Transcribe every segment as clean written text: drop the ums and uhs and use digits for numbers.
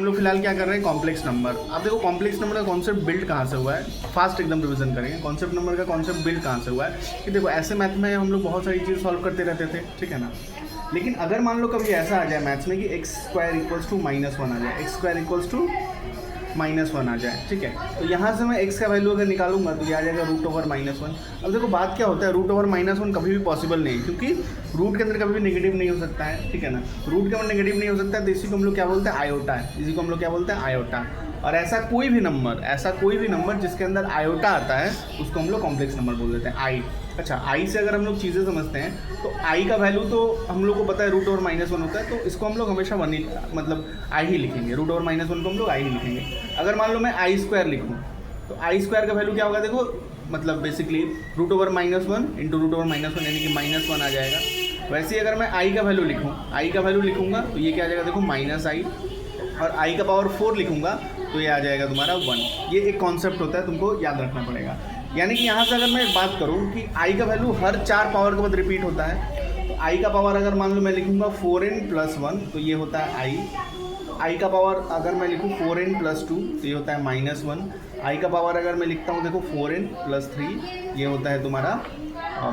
हम लोग फिलहाल क्या कर रहे हैं, कॉम्प्लेक्स नंबर। अब देखो कॉम्प्लेक्स नंबर का कॉन्सेप्ट बिल्ड कहाँ से हुआ है, फास्ट एकदम रिवीजन करेंगे। कॉन्सेप्ट नंबर का कॉन्सेप्ट बिल्ड कहाँ से हुआ है कि देखो ऐसे मैथ में हम लोग बहुत सारी चीज़ सॉल्व करते रहते थे, ठीक है ना। लेकिन अगर मान लो कभी ऐसा आ जाए मैथ्स में कि x² = -1 आ जाए, x² = -1 आ जाए, ठीक है, तो यहाँ से मैं x का वैल्यू अगर निकालूंगा तो ये आ जाएगा √/-1। अब देखो बात क्या होता है, √/-1 कभी भी पॉसिबल नहीं है, क्योंकि रूट के अंदर कभी भी नेगेटिव नहीं हो सकता है, ठीक है ना। रूट के अंदर नेगेटिव नहीं हो सकता है तो इसी को हम लोग क्या बोलते हैं, आयोटा है। इसी को हम लोग क्या बोलते हैं, आयोटा। और ऐसा कोई भी नंबर जिसके अंदर आयोटा आता है उसको हम लोग कॉम्प्लेक्स नंबर बोल देते हैं, आई। अच्छा, आई से अगर हम लोग चीज़ें समझते हैं तो आई का वैल्यू तो हम लोग को पता है √/-1 होता है, तो इसको हम लोग हमेशा 1 ही मतलब आई ही लिखेंगे। √/-1 को हम लोग आई ही लिखेंगे। अगर मान लो मैं i² लिखूँ तो i² का वैल्यू क्या होगा, देखो मतलब बेसिकली √/-1 × √/-1 यानी कि -1 आ जाएगा। वैसे ही अगर मैं i का वैल्यू लिखूँगा तो ये क्या आ जाएगा, देखो -i। और i का पावर 4 लिखूँगा तो ये आ जाएगा तुम्हारा 1। ये एक कॉन्सेप्ट होता है, तुमको याद रखना पड़ेगा। यानी कि यहाँ से अगर मैं बात करूँ कि i का वैल्यू हर 4 पावर के बाद रिपीट होता है, तो i का पावर अगर मान लो मैं लिखूँगा 4n + 1 तो ये होता है i का पावर अगर मैं लिखूँ 4n + 2 तो ये होता है -1। i का पावर अगर मैं लिखता हूँ देखो 4n + 3 ये होता है तुम्हारा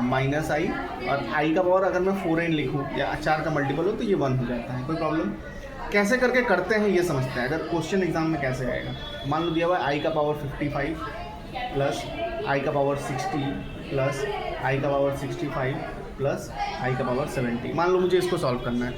-i। और i का पावर अगर मैं 4n लिखूँ या 4 का मल्टीपल हो तो ये 1 हो जाता है। कोई प्रॉब्लम? कैसे करके करते हैं ये समझते हैं। अगर क्वेश्चन एग्जाम में कैसे आएगा, मान लो दिया हुआ है i का पावर 55 प्लस i का पावर 60 प्लस i का पावर 65 प्लस i का पावर 70। मान लो मुझे इसको सॉल्व करना है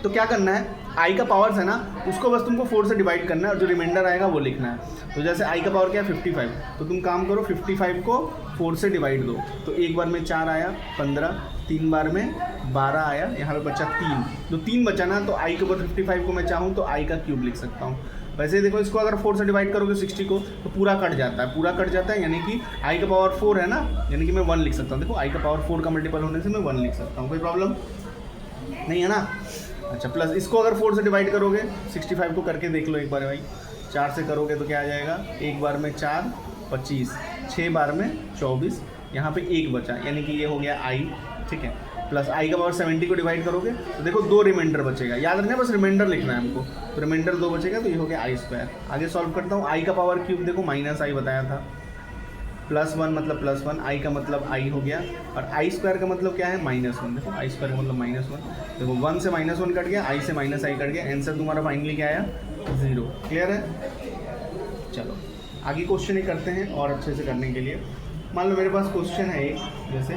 तो क्या करना है, i का पावर्स है ना उसको बस तुमको 4 से डिवाइड करना है और जो रिमाइंडर आएगा वो लिखना है। तो जैसे i का पावर क्या है 55, तो तुम काम करो 55 को 4 से डिवाइड दो, तो एक बार में 4 आया 15, 3 बार में 12 आया, यहाँ पे बचा 3, जो 3 बचा ना तो i के ऊपर 55 को मैं चाहूँ तो i का क्यूब लिख सकता हूँ। वैसे देखो इसको अगर 4 से डिवाइड करोगे 60 को तो पूरा कट जाता है, यानी कि i का पावर 4 है ना, यानी कि मैं 1 लिख सकता हूँ। देखो i का पावर 4 का मल्टीपल होने से मैं 1 लिख सकता हूँ। कोई प्रॉब्लम नहीं है ना। अच्छा, प्लस इसको अगर 4 से डिवाइड करोगे 65 को करके देख लो एक बार भाई, 4 से करोगे तो क्या आ जाएगा, एक बार में 4 25, 6 बार में 24, यहाँ पे 1 बचा यानी कि ये हो गया i, ठीक है। प्लस i का पावर 70 को डिवाइड करोगे तो देखो 2 रिमाइंडर बचेगा, याद रखना बस रिमाइंडर लिखना है हमको, तो रिमाइंडर 2 बचेगा तो ये हो गया i²। आगे सॉल्व करता हूँ, i का पावर क्यूब देखो -i बताया था, +1 मतलब +1, i का मतलब i हो गया, और i² का मतलब क्या है -1। देखो i² का मतलब -1, देखो 1 से -1 कट गया, i से -i कट गया, आंसर तुम्हारा फाइनली क्या आया 0। क्लियर है? चलो आगे क्वेश्चन ही करते हैं और अच्छे से करने के लिए। मान लो मेरे पास क्वेश्चन है एक, जैसे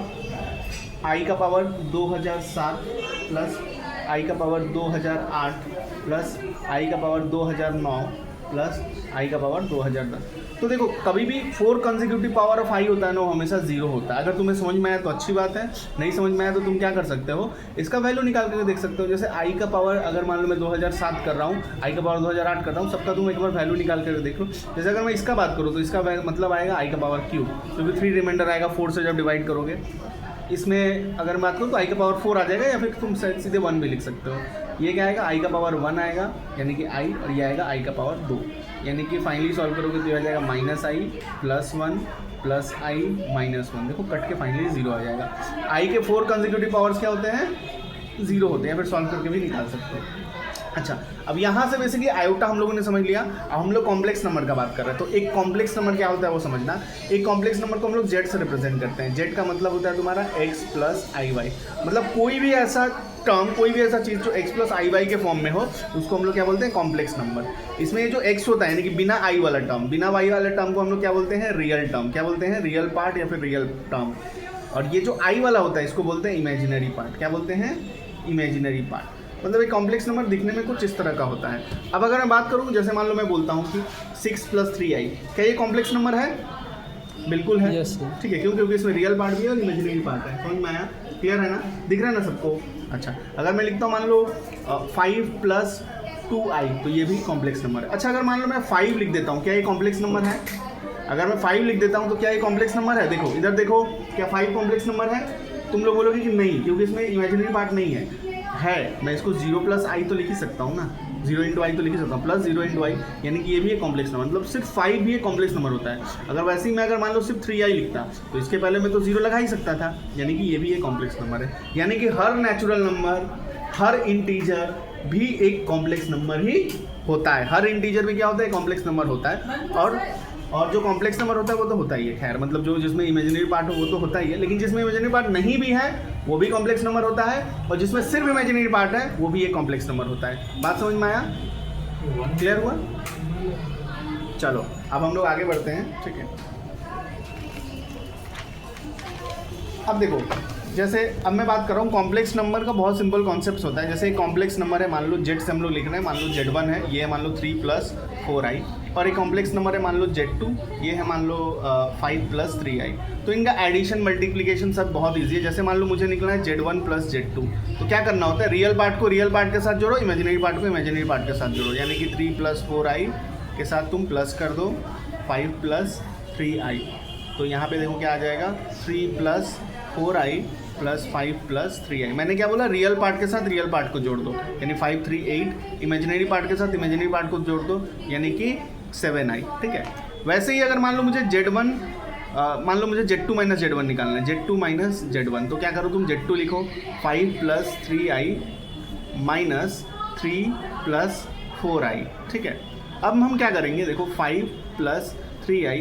i का पावर 2007 प्लस i का पावर 2008 प्लस i का पावर 2009 प्लस i का पावर 2010। तो देखो कभी भी 4 कंसेक्यूटिव पावर ऑफ i होता है ना, वो हमेशा 0 होता है। अगर तुम्हें समझ में आया तो अच्छी बात है, नहीं समझ में आया तो तुम क्या कर सकते हो, इसका वैल्यू निकाल कर देख सकते हो। जैसे i का पावर अगर मान लो मैं 2007 कर रहा हूँ, i का पावर 2008 कर रहा हूँ, सबका तुम एक बार वैल्यू निकाल कर देख लो। जैसे अगर मैं इसका बात करूँ तो इसका मतलब आएगा i का पावर क्यूब, क्योंकि 3 रिमाइंडर आएगा 4 से जब डिवाइड करोगे। इसमें अगर बात करूँ तो i का पावर 4 आ जाएगा, या फिर तुम सीधे 1 भी लिख सकते हो। ये क्या आएगा, i का पावर 1 आएगा यानी कि i, और ये आएगा i का पावर 2, यानी कि फाइनली सॉल्व करोगे तो ये आ जाएगा -i + 1 प्लस i -1। देखो कट के फाइनली 0 आ जाएगा। i के 4 कंसेक्यूटिव पावर्स क्या होते हैं, 0 होते हैं, फिर सॉल्व करके भी निकाल सकते हो। अच्छा, अब यहाँ से बेसिकली आयोटा हम लोगों ने समझ लिया। अब हम लोग कॉम्प्लेक्स नंबर का बात कर रहे हैं, तो एक कॉम्प्लेक्स नंबर क्या होता है वो समझना। एक कॉम्प्लेक्स नंबर को हम लोग z से रिप्रेजेंट करते हैं। z का मतलब होता है तुम्हारा x + iy, मतलब कोई भी ऐसा टर्म, कोई भी ऐसा चीज़ जो x + iy के फॉर्म में हो उसको हम लोग क्या बोलते हैं, कॉम्प्लेक्स नंबर। इसमें ये जो x होता है यानी कि बिना i वाला टर्म, बिना y वाला टर्म को हम लोग क्या बोलते हैं, रियल टर्म। क्या बोलते हैं, रियल पार्ट या फिर रियल टर्म। और ये जो i वाला होता है इसको बोलते हैं इमेजिनरी पार्ट। क्या बोलते हैं, इमेजिनरी पार्ट। मतलब एक कॉम्प्लेक्स नंबर दिखने में कुछ इस तरह का होता है। अब अगर मैं बात करूँ, जैसे मान लो मैं बोलता हूँ कि 6 + 3i, क्या ये कॉम्प्लेक्स नंबर है? बिल्कुल है, yes, ठीक है, क्योंकि इसमें रियल पार्ट भी है और इमेजिनरी पार्ट है। समझ में आया? क्लियर है ना, दिख रहा है ना सबको? अच्छा, अगर मैं लिखता हूँ मान लो 5 + 2i, तो ये भी कॉम्प्लेक्स नंबर है। अच्छा, अगर मान लो मैं 5 लिख देता हूँ, क्या ये कॉम्प्लेक्स नंबर है? अगर मैं 5 लिख देता हूँ तो क्या ये कॉम्प्लेक्स नंबर है? देखो इधर देखो, क्या 5 कॉम्प्लेक्स नंबर है? तुम लोग बोलोगे कि नहीं, क्योंकि इसमें इमेजिनरी पार्ट नहीं है। मैं इसको 0 + i तो लिख ही सकता हूँ ना, 0 × i तो लिख ही सकता हूँ, प्लस 0 × i, यानी कि ये भी एक कॉम्प्लेक्स नंबर, मतलब सिर्फ 5 भी एक कॉम्प्लेक्स नंबर होता है। अगर वैसे ही मैं अगर मान लो सिर्फ 3i लिखता तो इसके पहले मैं तो 0 लगा ही सकता था, यानी कि ये भी एक कॉम्प्लेक्स नंबर है। यानी कि हर नेचुरल नंबर, हर इंटीजर भी एक कॉम्प्लेक्स नंबर ही होता है, हर इंटीजर में क्या होता है, कॉम्प्लेक्स नंबर होता है। और जो कॉम्प्लेक्स नंबर होता है वो तो होता ही है, खैर मतलब जो जिसमें इमेजिनरी पार्ट हो वो तो होता ही है, लेकिन जिसमें इमेजिनरी पार्ट नहीं भी है वो भी कॉम्प्लेक्स नंबर होता है, और जिसमें सिर्फ इमेजिनरी पार्ट है वो भी एक कॉम्प्लेक्स नंबर होता है। बात समझ में आया, क्लियर हुआ? चलो अब हम लोग आगे बढ़ते हैं, ठीक है। अब देखो, जैसे अब मैं बात कर रहा हूँ कॉम्प्लेक्स नंबर का बहुत सिंपल कॉन्सेप्ट होता है। जैसे एक कॉम्प्लेक्स नंबर है, मान लो जेड से हम लोग लिख रहे हैं, मान लो Z1 है, ये है मान लो 3 + 4i, और एक कॉम्प्लेक्स नंबर है मान लो Z2, ये है मान लो 5 + 3i। तो इनका एडिशन मल्टीप्लिकेशन सब बहुत ईजी है। जैसे मान लो मुझे निकला है Z1 + Z2, तो क्या करना होता है, रियल पार्ट को रियल पार्ट के साथ जोड़ो, इमेजिनरी पार्ट को इमेजिनरी पार्ट के साथ जोड़ो, यानी कि 3 + 4i के साथ तुम प्लस कर दो 5 + 3i। तो यहाँ पे देखो क्या आ जाएगा, 3 + 4i + 5 + 3i। मैंने क्या बोला, रियल पार्ट के साथ रियल पार्ट को जोड़ दो, यानी 5 3 8, इमेजिनरी पार्ट के साथ इमेजिनरी पार्ट को जोड़ दो, यानी कि 7i, ठीक है। वैसे ही अगर मान लो मुझे Z1 मान लो मुझे Z2 - Z1 निकालना है, Z2 - Z1, तो क्या करो तुम, Z2 लिखो 5 + 3i - 3 + 4i, ठीक है। अब हम क्या करेंगे, देखो 5 + 3i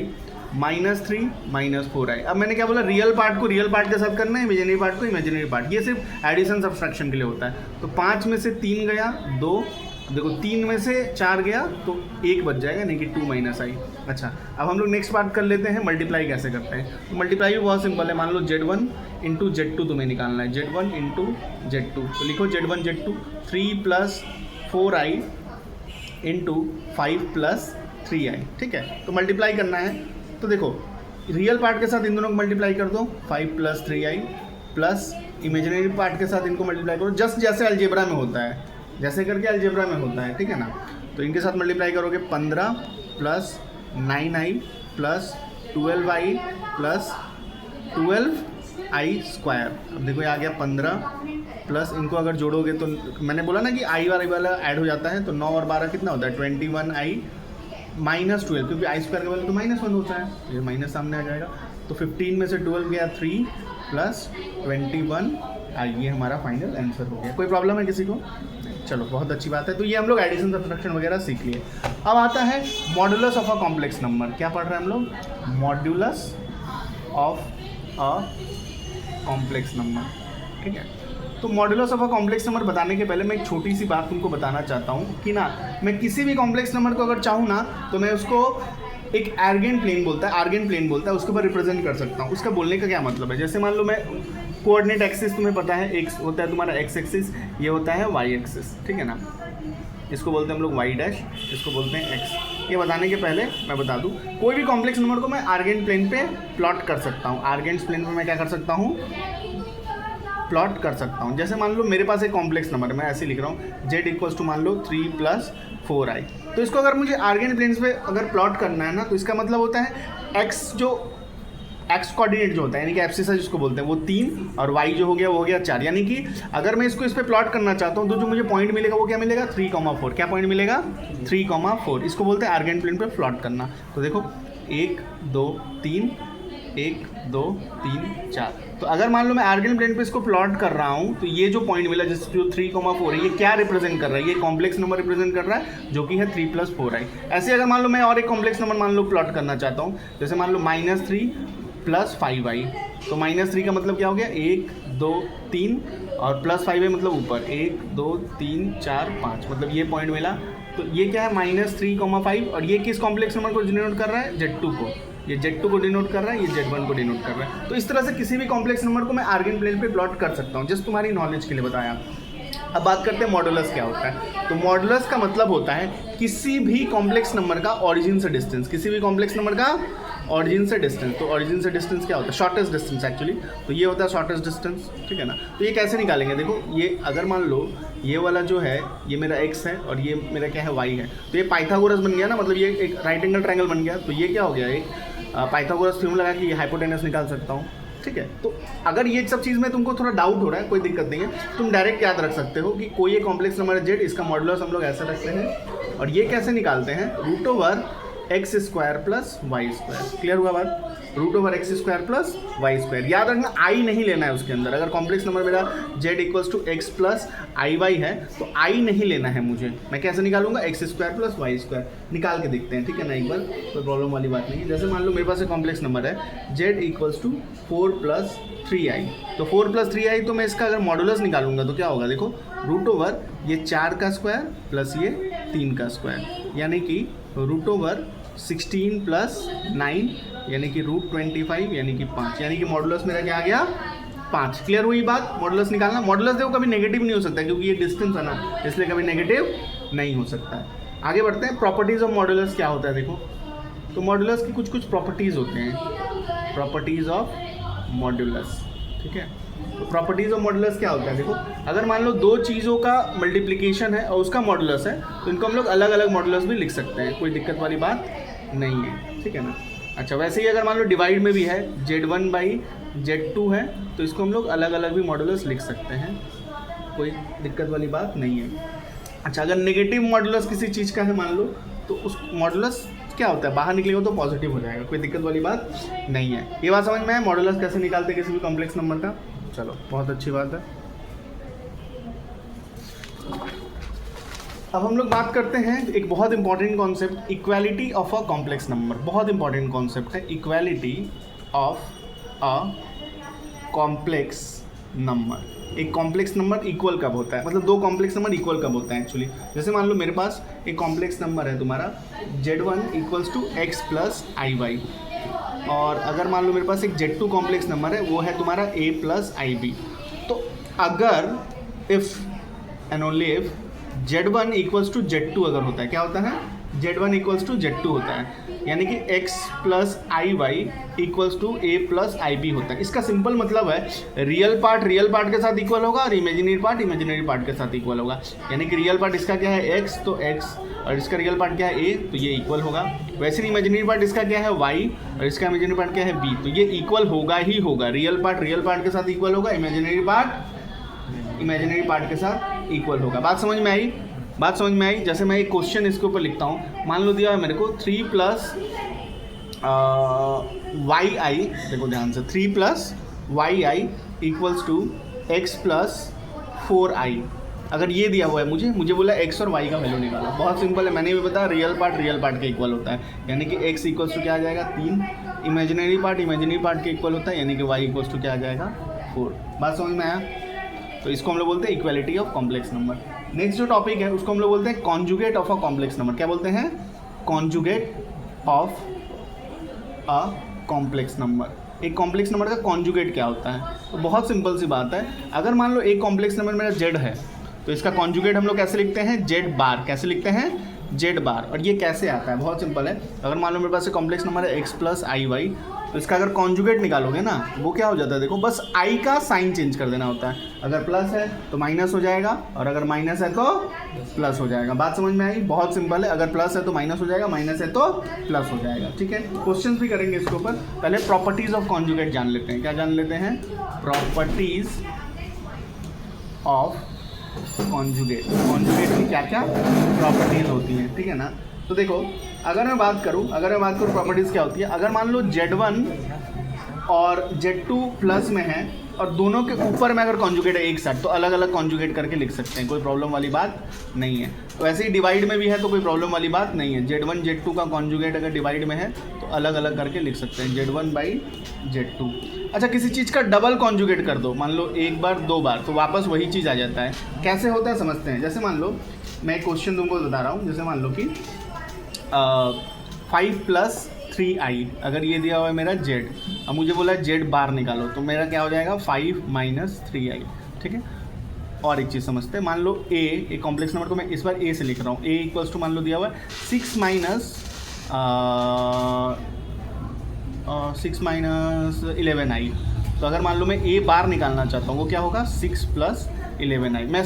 -3 - 4i। अब मैंने क्या बोला, रियल पार्ट को रियल पार्ट के साथ करना है, इमेजिनरी पार्ट को इमेजिनरी पार्ट, ये सिर्फ एडिशन सब्सट्रैक्शन के लिए होता है। तो 5 में से 3 गया 2, देखो 3 में से 4 गया तो 1 बच जाएगा, नहीं कि 2 - i। अच्छा, अब हम लोग नेक्स्ट बात कर लेते हैं, मल्टीप्लाई कैसे करते हैं। तो मल्टीप्लाई भी बहुत सिंपल है। मान लो Z1 × Z2 तुम्हें निकालना है, Z1 × Z2, तो लिखो Z1 Z2 3 + 4i × 5 + 3i, ठीक है। तो मल्टीप्लाई करना है, तो देखो रियल पार्ट के साथ इन दोनों को मल्टीप्लाई कर दो, 5 + 3i प्लस इमेजिनरी पार्ट के साथ इनको मल्टीप्लाई करो, जस्ट जैसे अलजेब्रा में होता है, जैसे करके अलजेब्रा में होता है, ठीक है ना। तो इनके साथ मल्टीप्लाई करोगे 15 + 9i + 12i + 12i²। अब देखो ये आ गया 15 प्लस इनको अगर जोड़ोगे तो मैंने बोला ना कि i वाला ऐड हो जाता है, तो 9 और 12 कितना होता है, 21i - 12, क्योंकि i² के वाले तो -1 होता है, तो ये माइनस सामने आ जाएगा। तो 15 में से 12 गया 3 + 21i, ये हमारा फाइनल आंसर हो गया। कोई प्रॉब्लम है किसी को? चलो बहुत अच्छी बात है। तो ये हम लोग एडिशन सब्ट्रैक्शन वगैरह सीख लिए। अब आता है modulus of a complex number. क्या पढ़ रहे हैं हम लोग? Modulus of a complex number, ठीक है। तो modulus of a complex number बताने के पहले मैं एक छोटी सी बात तुमको बताना चाहता हूँ कि ना, मैं किसी भी कॉम्प्लेक्स नंबर को अगर चाहूँ ना, तो मैं उसको एक आर्गेन प्लेन बोलता है उसके ऊपर रिप्रेजेंट कर सकता हूँ। उसका बोलने का क्या मतलब है, जैसे मान लो मैं कोऑर्डिनेट एक्सिस तुम्हें पता है, एक्स होता है तुम्हारा एक्स एक्सिस, ये होता है वाई एक्सिस, ठीक है ना। इसको बोलते हैं हम लोग वाई डैश, इसको बोलते हैं एक्स। ये बताने के पहले मैं बता दूं, कोई भी कॉम्प्लेक्स नंबर को मैं आर्गेन प्लेन पे प्लॉट कर सकता हूँ। आर्गेन प्लेन पे मैं क्या कर सकता हूँ, प्लॉट कर सकता हूँ। जैसे मान लो मेरे पास एक कॉम्प्लेक्स नंबर है, मैं ऐसे लिख रहा हूँ z = मान लो 3 + 4i। तो इसको अगर मुझे आर्गेन प्लेन्स पे अगर प्लॉट करना है ना, तो इसका मतलब होता है एक्स कोऑर्डिनेट जो होता है, यानी कि एब्सिसा जिसको बोलते हैं, वो 3, और वाई जो हो गया वो हो गया 4। यानी कि अगर मैं इसको इस पर प्लॉट करना चाहता हूँ तो जो मुझे पॉइंट मिलेगा वो क्या मिलेगा, 3,4। क्या पॉइंट मिलेगा, 3,4। इसको बोलते हैं आर्गेन प्लेन पे प्लॉट करना। तो देखो 1 2 3 1 2 3 4। तो अगर मान लो मैं आर्गेन प्लेन पे इसको प्लॉट कर रहा हूँ, तो ये जो पॉइंट मिला जिस जो 3,4 है, ये क्या रिप्रेजेंट कर रहा है, ये कॉम्प्लेक्स नंबर रिप्रेजेंट कर रहा है जो कि है 3 + 4i। ऐसे अगर मान लो मैं और एक कॉम्प्लेक्स नंबर मान लो प्लॉट करना चाहता हूँ, जैसे मान लो -3 + 5i। तो -3 का मतलब क्या हो गया, 1 2 3, और +5i मतलब ऊपर 1 2 3 4 5, मतलब ये पॉइंट मिला। तो ये क्या है, -3,5, और ये किस कॉम्प्लेक्स नंबर को डिनोट कर रहा है, Z2 को। ये Z2 को डिनोट कर रहा है, ये Z1 को डिनोट कर रहा है। तो इस तरह से किसी भी कॉम्प्लेक्स नंबर को मैं आर्गेन प्लेन पे प्लॉट कर सकता हूँ, जस्ट तुम्हारी नॉलेज के लिए बताया। अब बात करते हैं मॉडुलस क्या होता है। तो मॉडुलस का मतलब होता है किसी भी कॉम्प्लेक्स नंबर का ऑरिजिन से डिस्टेंस, किसी भी कॉम्प्लेक्स नंबर का ऑरिजिन से डिस्टेंस। तो ऑरिजिन से डिस्टेंस क्या होता है, शॉर्टेस्ट डिस्टेंस एक्चुअली। तो ये होता है शॉर्टेस्ट डिस्टेंस, ठीक है ना। तो ये कैसे निकालेंगे, देखो ये अगर मान लो ये वाला जो है ये मेरा x है और ये मेरा क्या है y है, तो ये पाइथागोरस बन गया ना, मतलब ये एक राइट एंगल ट्रायंगल बन गया। तो ये क्या हो गया, एक पाइथागोरस थ्योरम लगा के ये हाइपोटेनस निकाल सकता हूँ, ठीक है। तो अगर ये सब चीज़ में तुमको थोड़ा डाउट हो रहा है, कोई दिक्कत नहीं है, तुम डायरेक्ट याद रख सकते हो कि कोई एक कॉम्प्लेक्स नंबर है z, इसका मॉडुलस हम लोग ऐसे रखते हैं, और ये कैसे निकालते हैं, √x² + y²। क्लियर हुआ बात? Root over X square plus Y square. याद रखना आई नहीं लेना है उसके अंदर। अगर कॉम्प्लेक्स नंबर मेरा Z equals to X plus I Y है तो आई नहीं लेना है मुझे। मैं कैसे निकालूंगा, X square plus Y square निकाल के देखते हैं, ठीक है ना एक बार, कोई प्रॉब्लम वाली बात नहीं है। जैसे मान लो मेरे पास एक कॉम्प्लेक्स नंबर है Z equals to 4 plus 3i, तो 4 प्लस 3i तो मैं इसका अगर मॉडुलस निकालूंगा तो क्या होगा, देखो रूट ओवर ये 4 का स्क्वायर प्लस ये 3 का स्क्वायर, यानी कि रूट ओवर 16 प्लस 9 यानी कि रूट 25 यानी कि 5, यानी कि मॉडुलस मेरा क्या आ गया 5। क्लियर हुई बात। मॉडुलस निकालना, मॉडुलस देखो कभी नेगेटिव नहीं हो सकता क्योंकि ये डिस्टेंस है ना, इसलिए कभी नेगेटिव नहीं हो सकता है। आगे बढ़ते हैं, प्रॉपर्टीज़ ऑफ मॉडुलस क्या होता है देखो। तो मॉडुलस की कुछ कुछ प्रॉपर्टीज़ होते हैं, प्रॉपर्टीज़ ऑफ मॉडुलस, ठीक है। तो प्रॉपर्टीज़ ऑफ मॉडुलस क्या होता है देखो, अगर मान लो दो चीज़ों का मल्टीप्लिकेशन है और उसका मॉडुलस है तो इनको हम लोग अलग अलग मॉडुलस भी लिख सकते हैं, कोई दिक्कत वाली बात नहीं है, ठीक है ना। अच्छा, वैसे ही अगर मान लो डिवाइड में भी है Z1 बाई Z2 है तो इसको हम लोग अलग अलग भी मॉडुलस लिख सकते हैं, कोई दिक्कत वाली बात नहीं है। अच्छा, अगर नेगेटिव मॉडुलस किसी चीज़ का है मान लो तो उस मॉडुलस क्या होता है, बाहर निकलेगा तो पॉजिटिव हो जाएगा, कोई दिक्कत वाली बात नहीं है। ये बात समझ में है, मॉडुलस कैसे निकालते हैं किसी भी कॉम्प्लेक्स नंबर का। चलो, बहुत अच्छी बात है। अब हम लोग बात करते हैं एक बहुत important concept, equality of a complex number. बहुत इंपॉर्टेंट कॉन्सेप्ट है equality of a complex number. एक कॉम्प्लेक्स नंबर इक्वल कब होता है, मतलब दो कॉम्प्लेक्स नंबर इक्वल कब होता है एक्चुअली। जैसे मान लो मेरे पास एक कॉम्प्लेक्स नंबर है तुम्हारा Z1 equals to X plus I Y, और अगर मान लो मेरे पास एक Z2 कॉम्प्लेक्स नंबर है वो है तुम्हारा a प्लस आई बी। तो अगर if and only if Z1 equals to Z2 अगर होता है, क्या होता है, Z1 इक्वल्स टू Z2 होता है, यानी कि x plus I Y equals to a plus I B होता है। इसका सिंपल मतलब है रियल पार्ट के साथ इक्वल होगा और इमेजिनरी पार्ट के साथ इक्वल होगा। यानी कि रियल पार्ट इसका क्या है x, तो x, और इसका रियल पार्ट क्या है a, तो ये इक्वल होगा। वैसे ही इमेजिनरी पार्ट इसका क्या है y, और इसका इमेजिनरी पार्ट क्या है b, तो ये इक्वल होगा ही होगा। रियल पार्ट के साथ इक्वल होगा, इमेजिनरी पार्ट के साथ इक्वल होगा। बात समझ में आई। जैसे मैं एक क्वेश्चन इसके ऊपर लिखता हूँ, मान लो दिया है मेरे को 3 प्लस वाई आई, देखो ध्यान से, 3 plus Y I equals to X plus 4i। अगर ये दिया हुआ है मुझे बोला x और y का वैल्यू निकालो। बहुत सिंपल है, मैंने भी बताया रियल पार्ट के इक्वल होता है, यानी कि x इक्वल्स टू क्या आ जाएगा 3, इमेजिनरी पार्ट के इक्वल होता है, यानी कि y इक्वल्स टू क्या आ जाएगा 4। बात समझ में आया। तो इसको हम लोग बोलते हैं equality of complex number. Next जो टॉपिक है उसको हम लोग बोलते हैं conjugate of a complex number. क्या बोलते हैं, conjugate of a complex number. एक कॉम्प्लेक्स नंबर का कॉन्जुगेट क्या होता है, तो बहुत सिंपल सी बात है। अगर मान लो एक कॉम्प्लेक्स नंबर मेरा z है तो इसका कॉन्जुगेट हम लोग कैसे लिखते हैं, z बार। कैसे लिखते हैं, z बार। और ये कैसे आता है, बहुत सिंपल है। अगर मान लो मेरे पास एक कॉम्प्लेक्स नंबर है x प्लस आई वाई, तो इसका अगर कॉन्जुगेट निकालोगे ना वो क्या हो जाता है, देखो बस i का साइन चेंज कर देना होता है। अगर प्लस है तो माइनस हो जाएगा, और अगर माइनस है तो प्लस हो जाएगा। बात समझ में आई, बहुत सिंपल है। अगर प्लस है तो माइनस हो जाएगा, माइनस है तो प्लस हो जाएगा, ठीक है। क्वेश्चंस भी करेंगे इसके ऊपर। पहले प्रॉपर्टीज ऑफ कॉन्जुगेट जान लेते हैं। क्या जान लेते हैं, प्रॉपर्टीज ऑफ कॉन्जुगेट की क्या क्या प्रॉपर्टीज होती हैं, ठीक है ना। तो देखो, अगर मैं बात करूं प्रॉपर्टीज़ क्या होती है। अगर मान लो Z1 और Z2 प्लस में है और दोनों के ऊपर में अगर कॉन्जुगेट है एक साथ, तो अलग अलग कॉन्जुगेट करके लिख सकते हैं, कोई प्रॉब्लम वाली बात नहीं है। तो ऐसे ही डिवाइड में भी है तो कोई प्रॉब्लम वाली बात नहीं है। Z1 Z2 का कॉन्जुगेट अगर डिवाइड में है तो अलग अलग करके लिख सकते हैं, Z1 बाई Z2। अच्छा, किसी चीज़ का डबल कॉन्जुगेट कर दो, मान लो एक बार 2 बार, तो वापस वही चीज़ आ जाता है। कैसे होता है समझते हैं। जैसे मान लो मैं एक क्वेश्चन तुमको बता रहा हूँ, जैसे मान लो कि 5 प्लस 3i, अगर ये दिया हुआ है मेरा z, अब मुझे बोला z बार निकालो, तो मेरा क्या हो जाएगा 5 माइनस 3i, ठीक है। और एक चीज़ समझते हैं, मान लो a, एक कॉम्प्लेक्स नंबर को मैं इस बार a से लिख रहा हूँ, a इक्वल्स टू मान लो दिया हुआ है 6 माइनस 11i। तो अगर मान लो मैं a बार निकालना चाहता हूँ, वो क्या होगा 6 प्लस 11i। मेरे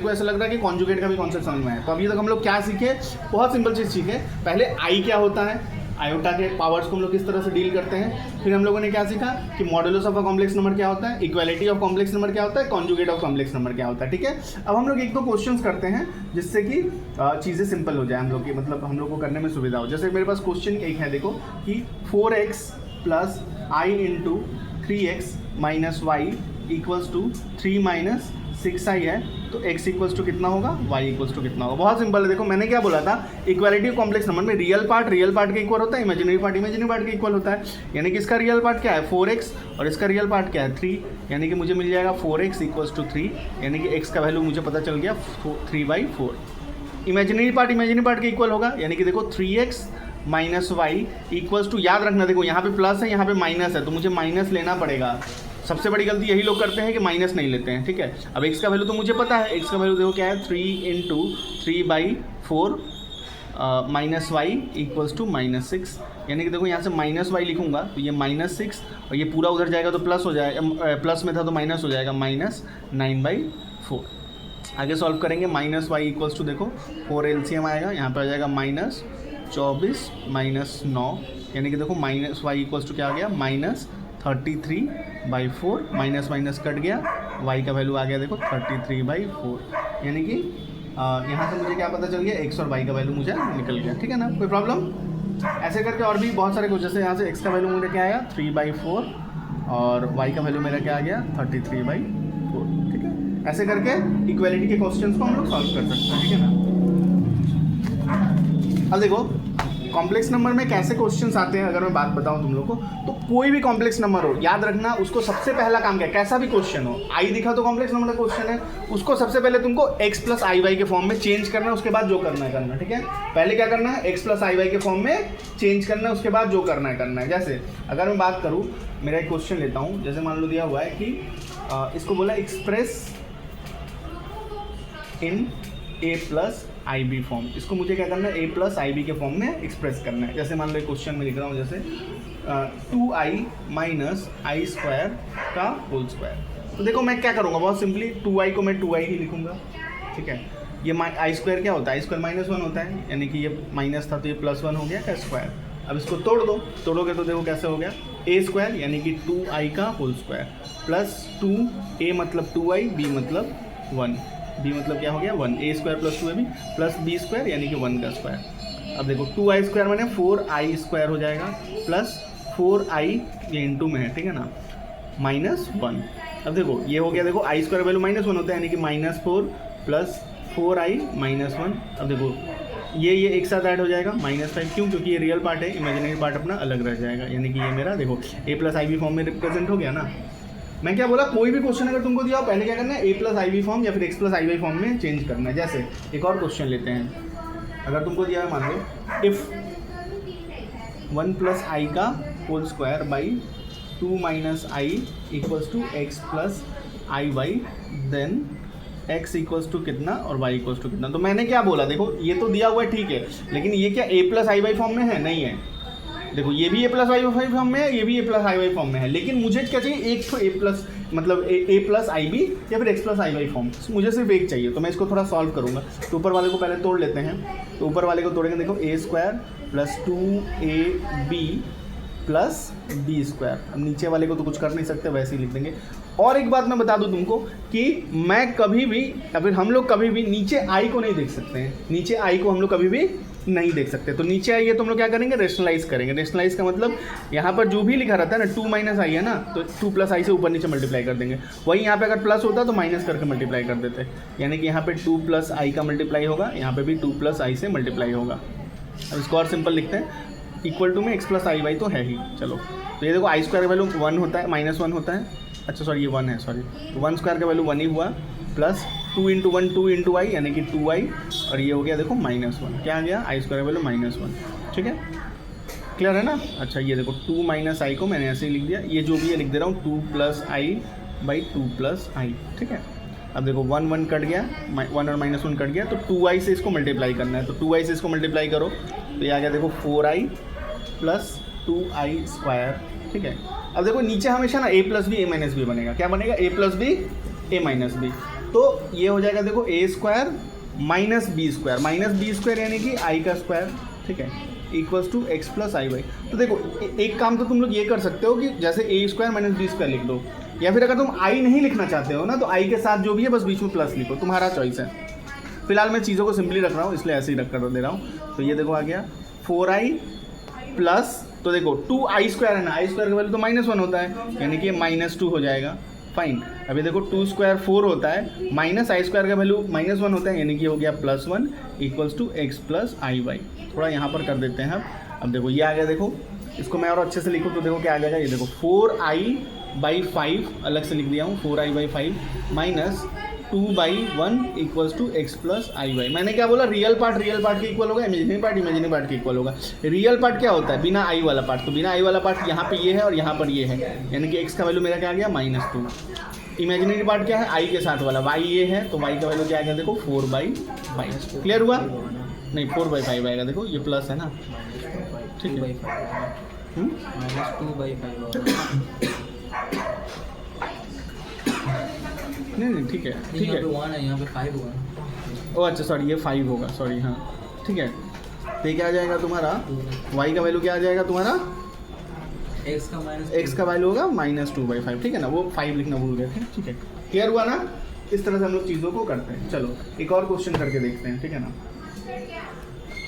को ऐसा लग रहा है कि कॉन्जुगेट का भी कॉन्सेप्ट समझ में आया। तो अभी तक हम लोग क्या सीखे, बहुत सिंपल चीज़ सीखे। पहले आई क्या होता है, आयोटा के पावर्स को हम लोग किस तरह से डील करते हैं। फिर हम लोगों ने क्या सीखा कि modulus of a complex number क्या होता है, इक्वालिटी ऑफ कॉम्प्लेक्स नंबर क्या होता है, कॉन्जुगेट ऑफ कॉम्प्लेक्स नंबर क्या होता है, ठीक है। अब हम लोग एक दो क्वेश्चंस करते हैं जिससे कि चीज़ें सिंपल हो जाए हम लोग की, मतलब हम लोग को करने में सुविधा हो। जैसे मेरे पास क्वेश्चन एक है, देखो कि plus I into 3x minus Y equals to 3 minus 6i है, तो x इक्वल्स टू कितना होगा, y इक्वल्स टू कितना होगा। बहुत सिंपल है। देखो मैंने क्या बोला था, इक्वालिटी कॉम्प्लेक्स नंबर में रियल पार्ट के इक्वल होता है, इमेजिनरी पार्ट के इक्वल होता है। यानी कि इसका रियल पार्ट क्या है 4x और इसका रियल पार्ट क्या है 3, यानी कि मुझे मिल जाएगा 4x इक्वल्स टू 3, यानी कि x का वैल्यू मुझे पता चल गया 3/4। इमेजिनरी पार्ट के इक्वल होगा, यानी कि देखो 3x minus Y equals to, याद रखना देखो यहाँ पे प्लस है यहाँ पे माइनस है, तो मुझे माइनस लेना पड़ेगा। सबसे बड़ी गलती यही लोग करते हैं कि माइनस नहीं लेते हैं, ठीक है। अब x का वैल्यू तो मुझे पता है, x का वैल्यू देखो क्या है 3 into 3/4 minus Y equals to -6, यानी कि देखो यहाँ से माइनस वाई लिखूंगा तो ये -6 और ये पूरा उधर जाएगा तो प्लस हो जाएगा, प्लस में था तो माइनस हो जाएगा -9/4। आगे सॉल्व करेंगे, माइनस वाई इक्वल्स टू देखो 4 LCM आएगा, यहाँ पर आ जाएगा -24 -9, यानी कि देखो माइनस वाई इक्वल्स टू क्या आ गया -33/4, माइनस माइनस कट गया, y का वैल्यू आ गया देखो 33/4, यानी कि यहाँ से मुझे क्या पता चल गया x और y का वैल्यू मुझे निकल गया, ठीक है ना। कोई प्रॉब्लम? ऐसे करके और भी बहुत सारे कुछ, जैसे यहाँ से x का वैल्यू मुझे क्या आया 3/4 और y का वैल्यू मेरा क्या आ गया 33/4, ठीक है। ऐसे करके इक्वालिटी के क्वेश्चंस को हम लोग सॉल्व कर सकते हैं, ठीक है ना। अब देखो कॉम्प्लेक्स नंबर में कैसे क्वेश्चंस आते हैं, अगर मैं बात बताऊं तुम लोग को, तो कोई भी कॉम्प्लेक्स नंबर हो, याद रखना उसको सबसे पहला काम क्या है, कैसा भी क्वेश्चन हो, आई दिखा तो कॉम्प्लेक्स नंबर का क्वेश्चन है, उसको सबसे पहले तुमको x प्लस आई वाई के फॉर्म में चेंज करना है, उसके बाद जो करना है करना, ठीक है। पहले क्या करना है, x प्लस आई वाई के फॉर्म में चेंज करना है, उसके बाद जो करना है करना है। जैसे अगर मैं बात करूँ, मेरा एक क्वेश्चन लेता हूँ, जैसे मान लो दिया हुआ है कि इसको बोला express in a plus I B form, इसको मुझे क्या करना है a प्लस आई बी के फॉर्म में एक्सप्रेस करना है। जैसे मान लो एक क्वेश्चन में लिख रहा हूँ, जैसे 2i माइनस आई स्क्वायर का होल स्क्वायर। तो देखो मैं क्या करूँगा, बहुत सिंपली 2i को मैं 2i ही लिखूँगा, ठीक है। ये आई स्क्वायर क्या होता है, आई स्क्वायर -1 होता है, यानी कि ये माइनस था तो ये +1 हो गया का स्क्वायर। अब इसको तोड़ दो, तोड़ोगे तो देखो कैसे हो गया a स्क्वायर यानी कि 2i का होल स्क्वायर प्लस 2a मतलब 2i, b मतलब 1, b मतलब क्या हो गया 1, a square plus 2ab plus b square यानी कि 1 का स्क्वायर। अब देखो 2i स्क्वायर मैंने 4i स्क्वायर हो जाएगा प्लस 4i ये इंटू में है, ठीक है ना, -1। अब देखो ये हो गया, देखो आई स्क्वायर वैल्यू -1 होता है, यानी कि -4 प्लस 4i -1। अब देखो ये एक साथ ऐड हो जाएगा -5, क्यों, क्योंकि ये रियल पार्ट है, इमेजिनरी पार्ट अपना अलग रह जाएगा, यानी कि ये मेरा देखो a plus I B form में रिप्रेजेंट हो गया ना। मैं क्या बोला, कोई भी क्वेश्चन अगर तुमको दिया हो, पहले क्या करना है a plus I B form या फिर x plus I Y form में चेंज करना है। जैसे एक और क्वेश्चन लेते हैं, अगर तुमको दिया है मान लो इफ़ 1 प्लस आई का whole square by 2 minus I equals to X plus I Y, then x equals to कितना और y इक्वल्स टू कितना। तो मैंने क्या बोला, देखो ये तो दिया हुआ है ठीक है, लेकिन ये क्या a plus I Y form में है, नहीं है। देखो ये भी a plus I Y form में है, ये भी a plus I Y form में है, लेकिन मुझे क्या चाहिए, एक तो a प्लस मतलब a प्लस आई बी या फिर x plus I Y form, मुझे सिर्फ एक चाहिए। तो मैं इसको थोड़ा सॉल्व करूँगा। तो ऊपर वाले को पहले तोड़ लेते हैं, तो ऊपर वाले को तोड़ेंगे, देखो a square plus 2ab plus B square. अब नीचे वाले को तो कुछ कर नहीं सकते, वैसे ही लिख देंगे। और एक बात मैं बता दूं तुमको कि मैं कभी भी या फिर हम लोग कभी भी नीचे आई को नहीं देख सकते हैं, नीचे आई को हम लोग कभी भी नहीं देख सकते। तो नीचे आइए तो हम लोग क्या करेंगे, रेशनलाइज करेंगे। रेशनलाइज का मतलब यहाँ पर जो भी लिखा रहता है ना 2 माइनस आई है ना, तो 2 प्लस आई से ऊपर नीचे मल्टीप्लाई कर देंगे। वही यहाँ पे अगर प्लस होता तो माइनस करके मल्टीप्लाई कर देते, यानी कि यहाँ पे 2 प्लस आई का मल्टीप्लाई होगा, यहाँ पे भी 2 प्लस आई से मल्टीप्लाई होगा। अब इसको और सिंपल लिखते हैं, इक्वल टू में एक्स प्लस आई वाई तो है ही। चलो तो ये देखो आई स्क्वायर का वैल्यू 1 होता है, -1 होता है, अच्छा सॉरी ये 1 है, सॉरी, तो 1 स्क्वायर का वैल्यू 1 ही हुआ, प्लस 2 इंटू 1 2 इंटू आई यानी कि 2i, और ये हो गया देखो -1, क्या आ गया आई स्क्वायर का वैल्यू -1। ठीक है, क्लियर है ना। अच्छा ये देखो 2 माइनस आई को मैंने ऐसे ही लिख दिया, ये जो भी है लिख दे रहा हूँ 2 प्लस आई बाई 2 प्लस आई। ठीक है, अब देखो 1 1 कट गया, 1 और -1 कट गया, तो 2i से इसको मल्टीप्लाई करना है, तो 2i से इसको मल्टीप्लाई करो तो ये आ गया देखो 4i प्लस 2i स्क्वायर। ठीक है, अब देखो नीचे हमेशा ना a plus B a minus B बनेगा, क्या बनेगा a plus B a minus B, तो ये हो जाएगा देखो a square minus B square यानी कि i का स्क्वायर। ठीक है, equals to X plus I Y. तो देखो एक काम तो तुम लोग ये कर सकते हो कि जैसे a square minus B square लिख दो, या फिर अगर तुम i नहीं लिखना चाहते हो ना तो i के साथ जो भी है बस बीच में प्लस लिखो, तुम्हारा चॉइस है। फिलहाल मैं चीज़ों को सिंपली रख रहा हूँ इसलिए ऐसे ही रख कर दे रहा हूँ। तो ये देखो आ गया 4i प्लस तो देखो 2i² है ना, i² का वैल्यू तो -1 होता है, यानी कि -2 हो जाएगा। फाइन। अभी देखो 2² 4 होता है, माइनस i² का वैल्यू -1 होता है, यानी कि हो गया +1 = x + iy। थोड़ा यहाँ पर कर देते हैं अब देखो ये आ गया, देखो इसको मैं और अच्छे से लिखूँ तो देखो क्या आ जाएगा, ये देखो 4i/5 अलग से लिख दिया हूँ, 4i/5 - 2/1 = x + iy। मैंने क्या बोला, रियल पार्ट के इक्वल होगा, इमेजिनरी पार्ट के इक्वल होगा। रियल पार्ट क्या होता है, बिना आई वाला पार्ट, तो बिना आई वाला पार्ट यहाँ पे ये है और यहाँ पर ये है, यानी कि x का वैल्यू मेरा क्या आ गया -2। इमेजिनरी पार्ट क्या है, आई के साथ वाला, y ये है, तो y का वैल्यू क्या आ गया, देखो 4/5। क्लियर हुआ? नहीं 4/5 आएगा, देखो ये प्लस है ना, ठीक है, -2/5 नहीं ठीक है, ठीक है, 1 है, यहाँ पे 5 हुआ। ओ अच्छा सॉरी, ये 5 होगा, सॉरी, हाँ ठीक है। तो ये क्या आ जाएगा तुम्हारा, y का वैल्यू क्या आ जाएगा तुम्हारा, x का वैल्यू होगा -2/5, ठीक है ना, वो 5 लिखना भूल गए थे, ठीक है। क्लियर हुआ ना? इस तरह से हम लोग चीज़ों को करते हैं। चलो एक और क्वेश्चन करके देखते हैं, ठीक है ना।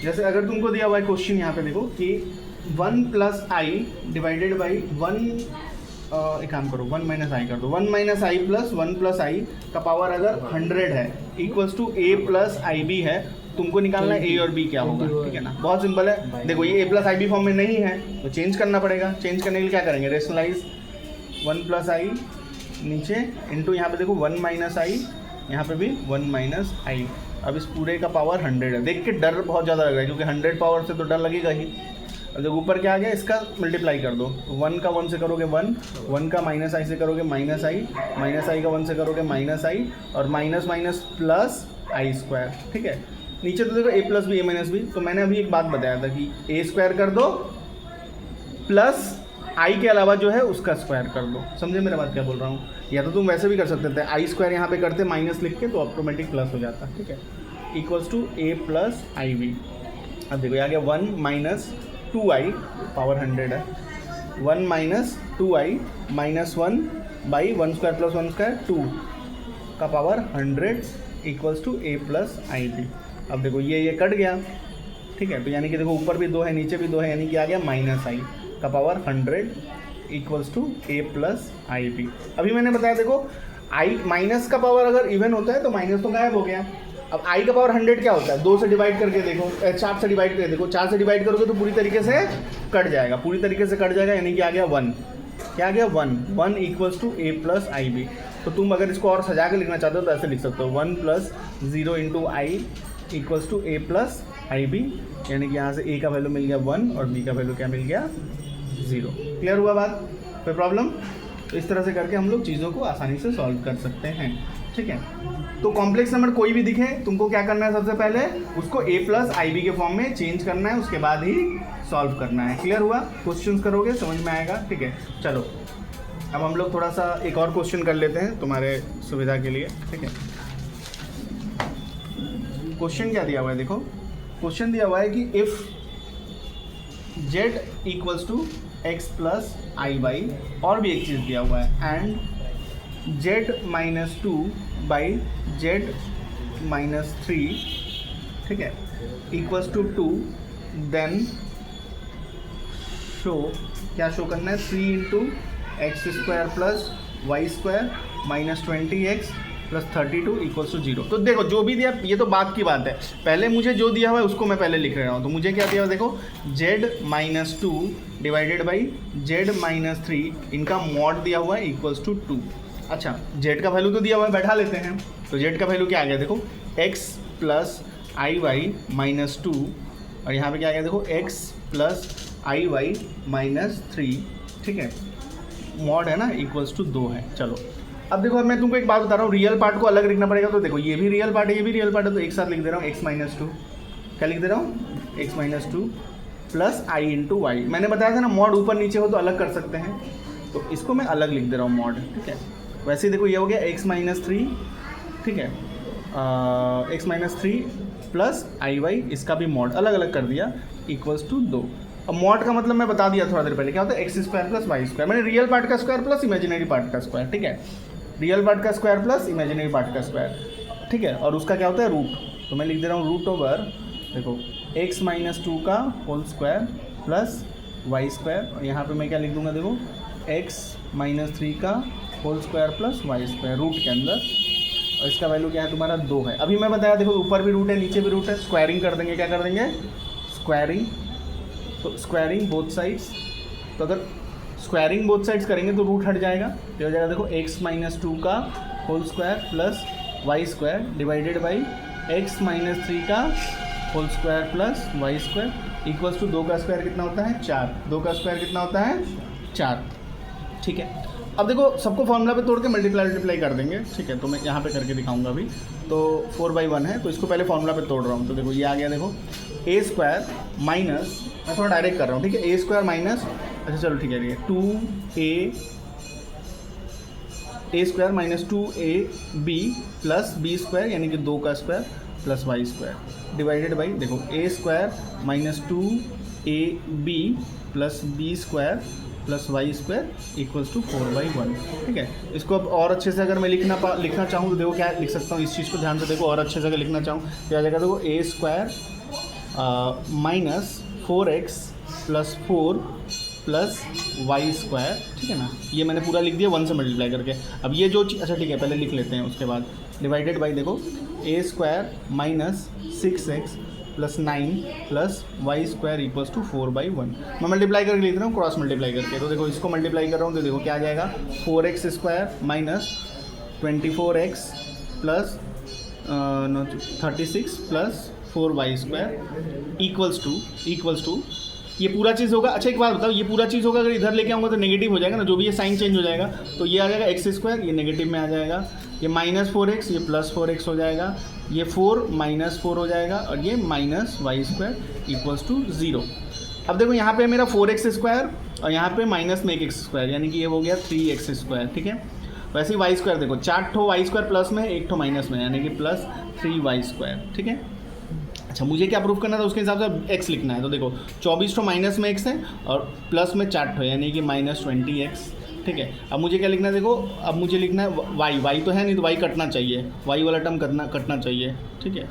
जैसे अगर तुमको दिया हुआ है क्वेश्चन, यहाँ पे देखो कि 1 + i / 1, एक काम करो 1 - i कर दो, 1 - i + 1 + i का पावर अगर 100 है = a + ib है, तुमको निकालना है a और b क्या होगा, ठीक है ना। बहुत सिंपल है, देखो ये a + ib फॉर्म में नहीं है तो चेंज करना पड़ेगा। चेंज करने के लिए क्या करेंगे, रेशनलाइज 1 + i नीचे इंटू यहाँ पे देखो 1 - i, यहाँ पे भी 1 - i। अब इस पूरे का पावर 100 है। देख के डर बहुत ज़्यादा लग रहा है क्योंकि 100 पावर से तो डर लगेगा ही। अब जब ऊपर क्या आ गया, इसका मल्टीप्लाई कर दो, 1 का 1 से करोगे 1, 1 का -i से करोगे -i, -i का 1 से करोगे -i, और माइनस प्लस i², ठीक है। नीचे तो देखो a + b a - b, तो मैंने अभी एक बात बताया था कि a² कर दो प्लस i के अलावा जो है उसका स्क्वायर कर दो। समझे मेरा बात क्या बोल रहा हूँ? या तो तुम वैसे भी कर सकते थे, i² यहाँ पे करते माइनस लिख के, तो ऑटोमेटिक प्लस हो जाता, ठीक है, = a + ib। अब देखो ये आ गया 1 - 2i, पावर 100 है, 1 - 2i - 1/1² + 1² 2 का पावर 100 = a + ib। अब देखो ये कट गया, ठीक है, तो यानी कि देखो ऊपर भी 2 है नीचे भी 2 है, यानी कि आ गया -i का पावर 100 = a + ib। अभी मैंने बताया देखो i माइनस का पावर अगर इवन होता है तो माइनस तो गायब हो गया। अब i का पावर 100 क्या होता है, 2 से डिवाइड करके देखो, 4 से डिवाइड करके देखो, 4 से डिवाइड करोगे तो पूरी तरीके से कट जाएगा, पूरी तरीके से कट जाएगा, यानी कि आ गया 1। क्या आ गया 1 = a + ib। तो तुम अगर इसको और सजा के लिखना चाहते हो तो ऐसे लिख सकते हो 1 + 0 × i = a + ib, यानी कि यहाँ से a का वैल्यू मिल गया 1 और b का वैल्यू क्या मिल गया 0। क्लियर हुआ बात? कोई प्रॉब्लम? तो इस तरह से करके हम लोग चीज़ों को आसानी से सॉल्व कर सकते हैं, ठीक है। तो कॉम्प्लेक्स नंबर कोई भी दिखे तुमको क्या करना है, सबसे पहले उसको a + ib के फॉर्म में चेंज करना है, उसके बाद ही सॉल्व करना है। क्लियर हुआ? क्वेश्चंस करोगे समझ में आएगा, ठीक है। चलो अब हम लोग थोड़ा सा एक और क्वेश्चन कर लेते हैं तुम्हारे सुविधा के लिए, ठीक है। क्वेश्चन क्या दिया हुआ है, देखो क्वेश्चन दिया हुआ है कि इफ़ z = x + iy, और भी एक चीज़ दिया हुआ है, एंड z - 2/z - 3, ठीक है, = 2, देन शो, क्या शो करना है, 3 × x² + y² - 20x + 32 = 0। तो देखो जो भी दिया, ये तो बात की बात है, पहले मुझे जो दिया हुआ है उसको मैं पहले लिख रहा हूँ। तो मुझे क्या दिया हुआ है, देखो z - 2 / z - 3, इनका मॉड दिया हुआ है = 2। अच्छा z का वैल्यू तो दिया हुआ है, बैठा लेते हैं। तो z का वैल्यू क्या आ गया, देखो x + iy - 2, और यहाँ पे क्या आ गया, देखो x + iy - 3, ठीक है, मॉड है ना = 2 है। चलो अब देखो, अब मैं तुमको एक बात बता रहा हूँ, रियल पार्ट को अलग लिखना पड़ेगा। तो देखो ये भी रियल पार्ट है, ये भी रियल पार्ट है, तो एक साथ लिख दे रहा हूँ x - 2। क्या लिख दे रहा हूँ, x - 2 + i × y। मैंने बताया था ना, मॉड ऊपर नीचे हो तो अलग कर सकते हैं, तो इसको मैं अलग लिख दे रहा हूँ मॉड, ठीक है। वैसे ही देखो ये हो गया x - 3, ठीक है, x - 3 + iy, इसका भी मॉड अलग अलग कर दिया = 2। अब मॉड का मतलब मैं बता दिया थोड़ा देर पहले, क्या होता है, x² + y²। मैंने रियल पार्ट का स्क्वायर प्लस इमेजिनरी पार्ट का स्क्वायर, ठीक है, रियल पार्ट का स्क्वायर प्लस इमेजिनरी पार्ट का स्क्वायर, ठीक है, और उसका क्या होता है, रूट। तो मैं लिख दे रहा हूँ √, देखो x - 2 का whole square plus Y square, और यहाँ पे मैं क्या लिख दूंगा देखो x माइनस 3 का whole square plus Y square root के अंदर, और इसका वैल्यू क्या है तुम्हारा 2 है। अभी मैं बताया देखो ऊपर भी रूट है नीचे भी रूट है, स्क्वायरिंग कर देंगे, क्या कर देंगे स्क्वायरिंग, तो स्क्वायरिंग बोथ साइड्स, तो अगर स्क्वायरिंग बोथ साइड्स करेंगे तो रूट हट जाएगा, तो हो जाएगा देखो x माइनस 2 का whole square plus Y square divided by x minus 3 का whole square plus Y square equals to 2 का स्क्वायर कितना होता है 4, 2 का स्क्वायर कितना होता है 4, ठीक है। अब देखो सबको फॉर्मूला पे तोड़ के मल्टीप्लाई कर देंगे, ठीक है, तो मैं यहाँ पे करके दिखाऊंगा अभी। तो 4/1 है तो इसको पहले फॉर्मूला पे तोड़ रहा हूँ, तो देखो ये आ गया देखो ए स्क्वायर माइनस, मैं थोड़ा डायरेक्ट कर रहा हूँ, ठीक है, ए स्क्वायर माइनस, अच्छा चलो ठीक है, 2a square minus 2ab plus B square यानी कि 2 का square plus Y square divided by देखो a square minus 2ab plus B square plus Y square equals to 4/1, ठीक है। इसको अब और अच्छे से अगर मैं लिखना चाहूँ तो देखो क्या लिख सकता हूँ, इस चीज़ को ध्यान से देखो, और अच्छे से अगर लिखना चाहूँ तो आ जाएगा देखो a square minus 4x plus 4 plus Y square, ठीक है ना, ये मैंने पूरा लिख दिया 1 से मल्टीप्लाई करके। अब ये जो अच्छा ठीक है पहले लिख लेते हैं, उसके बाद डिवाइडेड बाई देखो a square minus 6x plus 9 plus Y square equals to 4/1, मैं मल्टीप्लाई करके लिख रहा हूँ क्रॉस मल्टीप्लाई करके, तो देखो इसको मल्टीप्लाई कर रहा हूँ तो देखो क्या आ जाएगा 4x square minus 24x plus 36 plus 4y square equals to ये पूरा चीज़ होगा। अच्छा एक बात बताओ, ये पूरा चीज़ होगा अगर इधर लेके आऊँगा तो नेगेटिव हो जाएगा ना, जो भी ये साइन चेंज हो जाएगा, तो ये आ जाएगा एक्स स्क्वायर, ये नेगेटिव में आ जाएगा, ये माइनस 4x ये प्लस 4x हो जाएगा, ये 4 माइनस 4 हो जाएगा, और ये minus y square equals to 0। अब देखो यहाँ पे मेरा 4x स्क्वायर और यहाँ पे माइनस में 1x स्क्वायर यानी कि ये हो गया 3x स्क्वायर, ठीक है। वैसे ही वाई स्क्वायर देखो 4 ठो वाई स्क्वायर प्लस में 1 ठो माइनस में यानी कि प्लस 3y स्क्वायर, ठीक है। अच्छा मुझे क्या प्रूफ करना था, उसके हिसाब से x लिखना है, तो देखो 24 ठो माइनस में x है और प्लस में 4 ठो यानी कि माइनस 20x, ठीक है। अब मुझे क्या लिखना है देखो, अब मुझे लिखना है y तो है नहीं तो y कटना चाहिए, y वाला टर्म कटना चाहिए, ठीक है।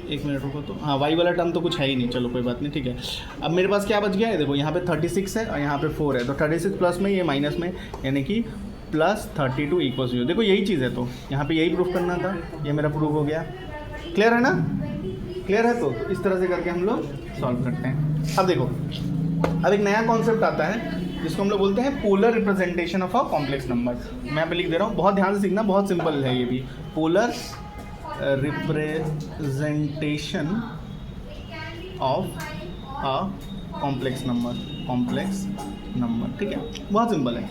एक मिनट रुको, तो हाँ y वाला टर्म तो कुछ है ही नहीं, चलो कोई बात नहीं, ठीक है। अब मेरे पास क्या बच गया है देखो, यहाँ पे 36 है और यहाँ पे 4 है, तो 36 प्लस में ये माइनस में यानी कि प्लस 32 इक्वल्स 0। देखो यही चीज़ है, तो यहाँ पे यही प्रूफ करना था, ये मेरा प्रूफ हो गया। क्लियर है ना, क्लियर है, तो इस तरह से करके हम लोग सॉल्व करते हैं। अब देखो अब एक नया कॉन्सेप्ट आता है जिसको हम लोग बोलते हैं polar representation of a complex number. मैं यहाँ पे लिख दे रहा हूँ, बहुत ध्यान से सीखना, बहुत सिंपल है ये भी, polar representation of a complex number, ठीक है, बहुत सिंपल है।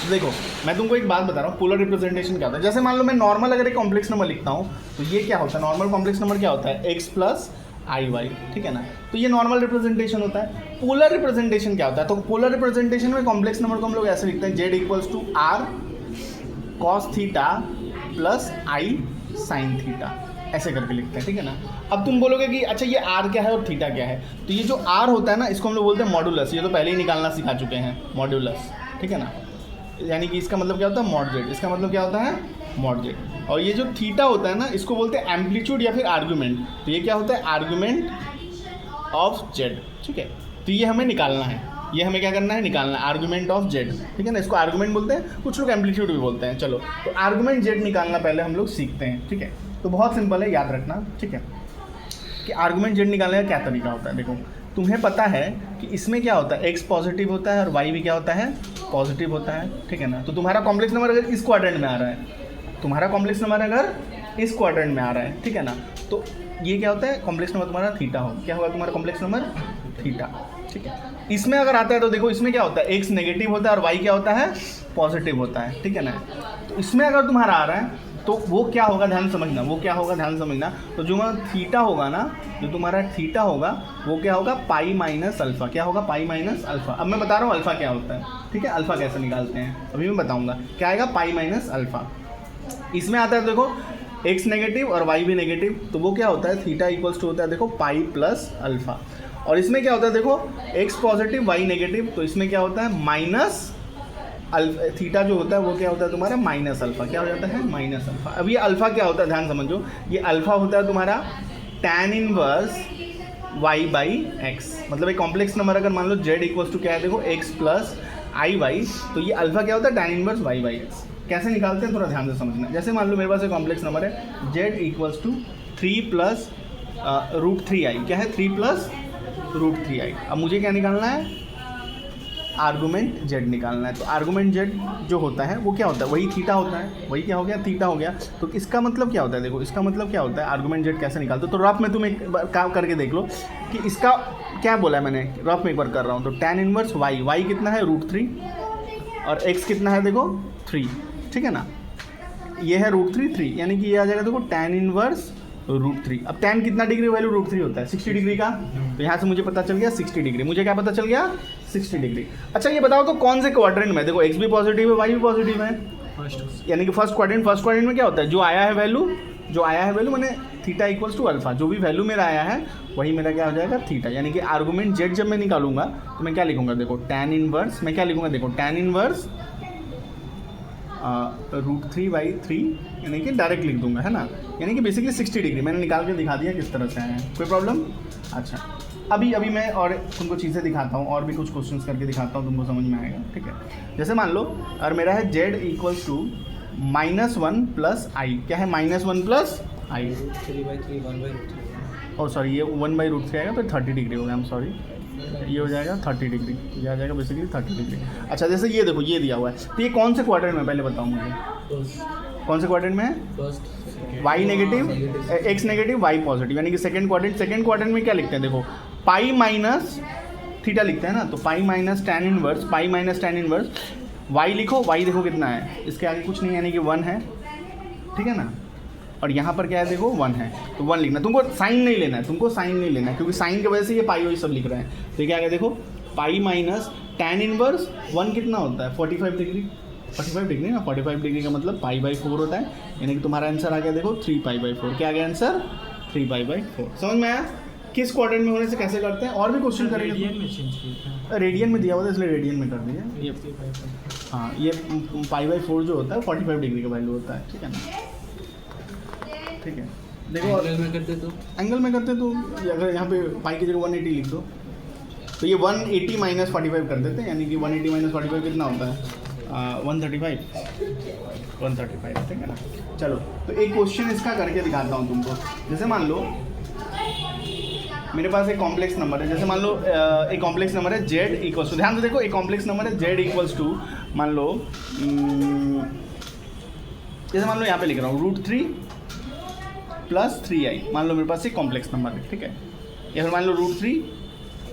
देखो मैं तुमको एक बात बता रहा हूँ, पोलर रिप्रेजेंटेशन क्या होता है। जैसे मान लो मैं नॉर्मल अगर एक कॉम्प्लेक्स नंबर लिखता हूँ तो ये क्या होता है, नॉर्मल कॉम्प्लेक्स नंबर क्या होता है, x प्लस आई वाई, ठीक है ना, तो ये नॉर्मल रिप्रेजेंटेशन होता है। पोलर रिप्रेजेंटेशन क्या होता है, तो पोलर रिप्रेजेंटेशन में कॉम्प्लेक्स नंबर को हम लोग ऐसे लिखते हैं, z equals to r cos theta plus i sine theta, ऐसे करके लिखते हैं, ठीक है ना। अब तुम बोलोगे कि अच्छा ये r क्या है और थीटा क्या है, तो ये जो r होता है ना इसको हम लोग बोलते हैं मॉड्यूलस, ये तो पहले ही निकालना सिखा चुके हैं, मॉड्यूलस, ठीक है ना, यानी कि इसका मतलब क्या होता है मॉड जेड, इसका मतलब क्या होता है मॉड जेड। और ये जो थीटा होता है ना इसको बोलते हैं एम्पलीट्यूड या फिर आर्गुमेंट, तो ये क्या होता है आर्गुमेंट ऑफ जेड, ठीक है। तो ये हमें निकालना है, ये हमें क्या करना है निकालना है, आर्गुमेंट ऑफ जेड, ठीक है ना, इसको आर्गुमेंट बोलते हैं, कुछ लोग एम्पलीट्यूड भी बोलते हैं। चलो तो आर्गुमेंट जेड निकालना पहले हम लोग सीखते हैं, ठीक है। तो बहुत सिंपल है, याद रखना, ठीक है, कि आर्गुमेंट जेड निकालने का क्या तरीका होता है। देखो तुम्हें पता है कि इसमें क्या होता है, x पॉजिटिव होता है और y भी क्या होता है पॉजिटिव होता है, ठीक है ना। तो तुम्हारा कॉम्प्लेक्स नंबर अगर इस क्वाड्रेंट में आ रहा है, तुम्हारा कॉम्प्लेक्स नंबर अगर इस क्वाड्रेंट में आ रहा है, ठीक है ना, तो ये क्या होता है कॉम्प्लेक्स नंबर तुम्हारा थीटा हो, क्या होगा तुम्हारा कॉम्प्लेक्स नंबर थीटा, ठीक है। इसमें अगर आता है तो देखो इसमें क्या होता है, x नेगेटिव होता है और y क्या होता है पॉजिटिव होता है, ठीक है ना। तो इसमें अगर तुम्हारा आ रहा है तो वो क्या होगा ध्यान समझना, वो क्या होगा ध्यान समझना, तो जो थीटा होगा ना, जो तुम्हारा थीटा होगा वो क्या होगा पाई माइनस अल्फ़ा, क्या होगा पाई माइनस अल्फ़ा। अब मैं बता रहा हूँ अल्फ़ा क्या होता है, ठीक है, अल्फ़ा कैसे निकालते हैं अभी मैं बताऊँगा, क्या आएगा पाई माइनस अल्फ़ा। इसमें आता है देखो x नेगेटिव और y भी नेगेटिव, तो वो क्या होता है थीटा इक्वल्स टू होता है देखो पाई प्लस अल्फ़ा। और इसमें क्या होता है देखो x पॉजिटिव y नेगेटिव, तो इसमें क्या होता है माइनस थीटा जो होता है वो क्या होता है तुम्हारा माइनस अल्फ़ा, क्या हो जाता है माइनस अल्फ़ा। अब ये अल्फ़ा क्या होता है ध्यान समझो, ये अल्फ़ा होता है तुम्हारा tan inverse y by x, मतलब एक कॉम्प्लेक्स नंबर अगर मान लो जेड इक्वल्स टू क्या है देखो एक्स प्लस आई वाई, तो ये अल्फा क्या होता है tan inverse y by x. कैसे निकालते हैं थोड़ा ध्यान से समझना। जैसे मान लो मेरे पास एक कॉम्प्लेक्स नंबर है Z equals to 3 plus √3i, क्या है 3 प्लस √3i। अब मुझे क्या निकालना है, आर्गूमेंट जेड निकालना है। तो आर्गूमेंट जेड जो होता है वो क्या होता है, वही थीटा होता है, वही क्या हो गया थीटा हो गया। तो इसका मतलब क्या होता है, देखो इसका मतलब क्या होता है, आर्गूमेंट जेड कैसे निकालते हो। तो रफ में तुम एक बार काम करके देख लो कि इसका क्या बोला है मैंने, रफ में एक बार कर रहा हूँ। तो टैन इनवर्स वाई, वाई कितना है √3 और एक्स कितना है देखो 3, ठीक है ना। ये है √3 यानी कि ये आ जाएगा देखो टैन इनवर्स √3। अब टैन कितना डिग्री वैल्यू √3 होता है 60 डिग्री का, तो यहाँ से मुझे पता चल गया 60 डिग्री। मुझे क्या पता चल गया 60 डिग्री। अच्छा ये बताओ तो कौन से क्वाड्रेंट में, देखो एक्स भी पॉजिटिव है वाई भी पॉजिटिव है, फर्स्ट यानी कि फर्स्ट क्वाड्रेंट में क्या होता है, जो आया है वैल्यू मैंने थीटा इक्वल्स टू अल्फा, जो भी वैल्यू मेरा आया है वही मेरा क्या हो जाएगा थीटा। यानी कि आर्गूमेंट जेड जब मैं निकालूंगा तो मैं क्या लिखूंगा देखो टैन इनवर्स, मैं क्या लिखूंगा देखो टैन इनवर्स √3/3, यानी कि डायरेक्ट लिख दूंगा, है ना। यानी कि बेसिकली 60 डिग्री मैंने निकाल के दिखा दिया किस तरह से आया है, कोई प्रॉब्लम। अच्छा अभी मैं और तुमको चीज़ें दिखाता हूँ, और भी कुछ क्वेश्चंस करके दिखाता हूँ, तुमको समझ में आएगा, ठीक है। जैसे मान लो और मेरा है जेड इक्वल्स टू -1 प्लस आई, क्या है -1 प्लस आई, 3/3 1/3 और सॉरी ये 1/√3 आएगा तो 30 डिग्री होगा, आई एम सॉरी, ये हो जाएगा 30 डिग्री, ये आ जाएगा बेसिकली 30 डिग्री। अच्छा जैसे ये देखो ये दिया हुआ है, तो ये कौन से क्वाड्रेंट में, पहले बताओ मुझे कौन से क्वाड्रेंट में है, first y negative x negative y positive, यानी कि सेकंड क्वाड्रेंट में क्या लिखते हैं देखो पाई माइनस थीटा लिखते हैं ना। तो pi minus tan inverse y लिखो, वाई देखो कितना है, इसके आगे कुछ नहीं यानी कि 1 है, ठीक है ना। और यहाँ पर क्या है देखो 1 है, तो 1 लिखना, तुमको साइन नहीं लेना है, क्योंकि साइन की वजह से ये पाई वही सब लिख रहे हैं। तो क्या है देखो पाई माइनस टैन इनवर्स 1 कितना होता है 45 डिग्री, 45 डिग्री ना, 45 डिग्री का मतलब π/4 होता है, यानी कि तुम्हारा आंसर आ गया देखो 3π/4। क्या आ गया आंसर 3π/4। समझ में आया किस क्वाड्रेंट में होने से कैसे करते हैं। और भी क्वेश्चन करेंगे, रेडियन में दिया हुआ था इसलिए रेडियन में कर दिया ये। हाँ ये π/4 जो होता है 45 डिग्री का वैल्यू होता है, ठीक है ना, ठीक है। देखो एंगल में करते तो एंगल में करते तो अगर यहाँ पे पाई की जगह 180 लिख दो तो ये 180 माइनस 45 कर देते हैं, यानी कि 180 माइनस 45 कितना होता है 135, ठीक है ना। चलो तो एक क्वेश्चन इसका करके दिखाता हूँ तुमको। जैसे मान लो मेरे पास एक कॉम्प्लेक्स नंबर है, जैसे मान लो एक कॉम्प्लेक्स नंबर है जेड इक्वल्स टू, ध्यान से देखो एक कॉम्प्लेक्स नंबर है जेड इक्वल्स टू, मान लो जैसे मान लो यहाँ पे लिख रहा हूँ √3 प्लस 3i, मान लो मेरे पास एक कॉम्प्लेक्स नंबर है, ठीक है। या फिर मान लो √3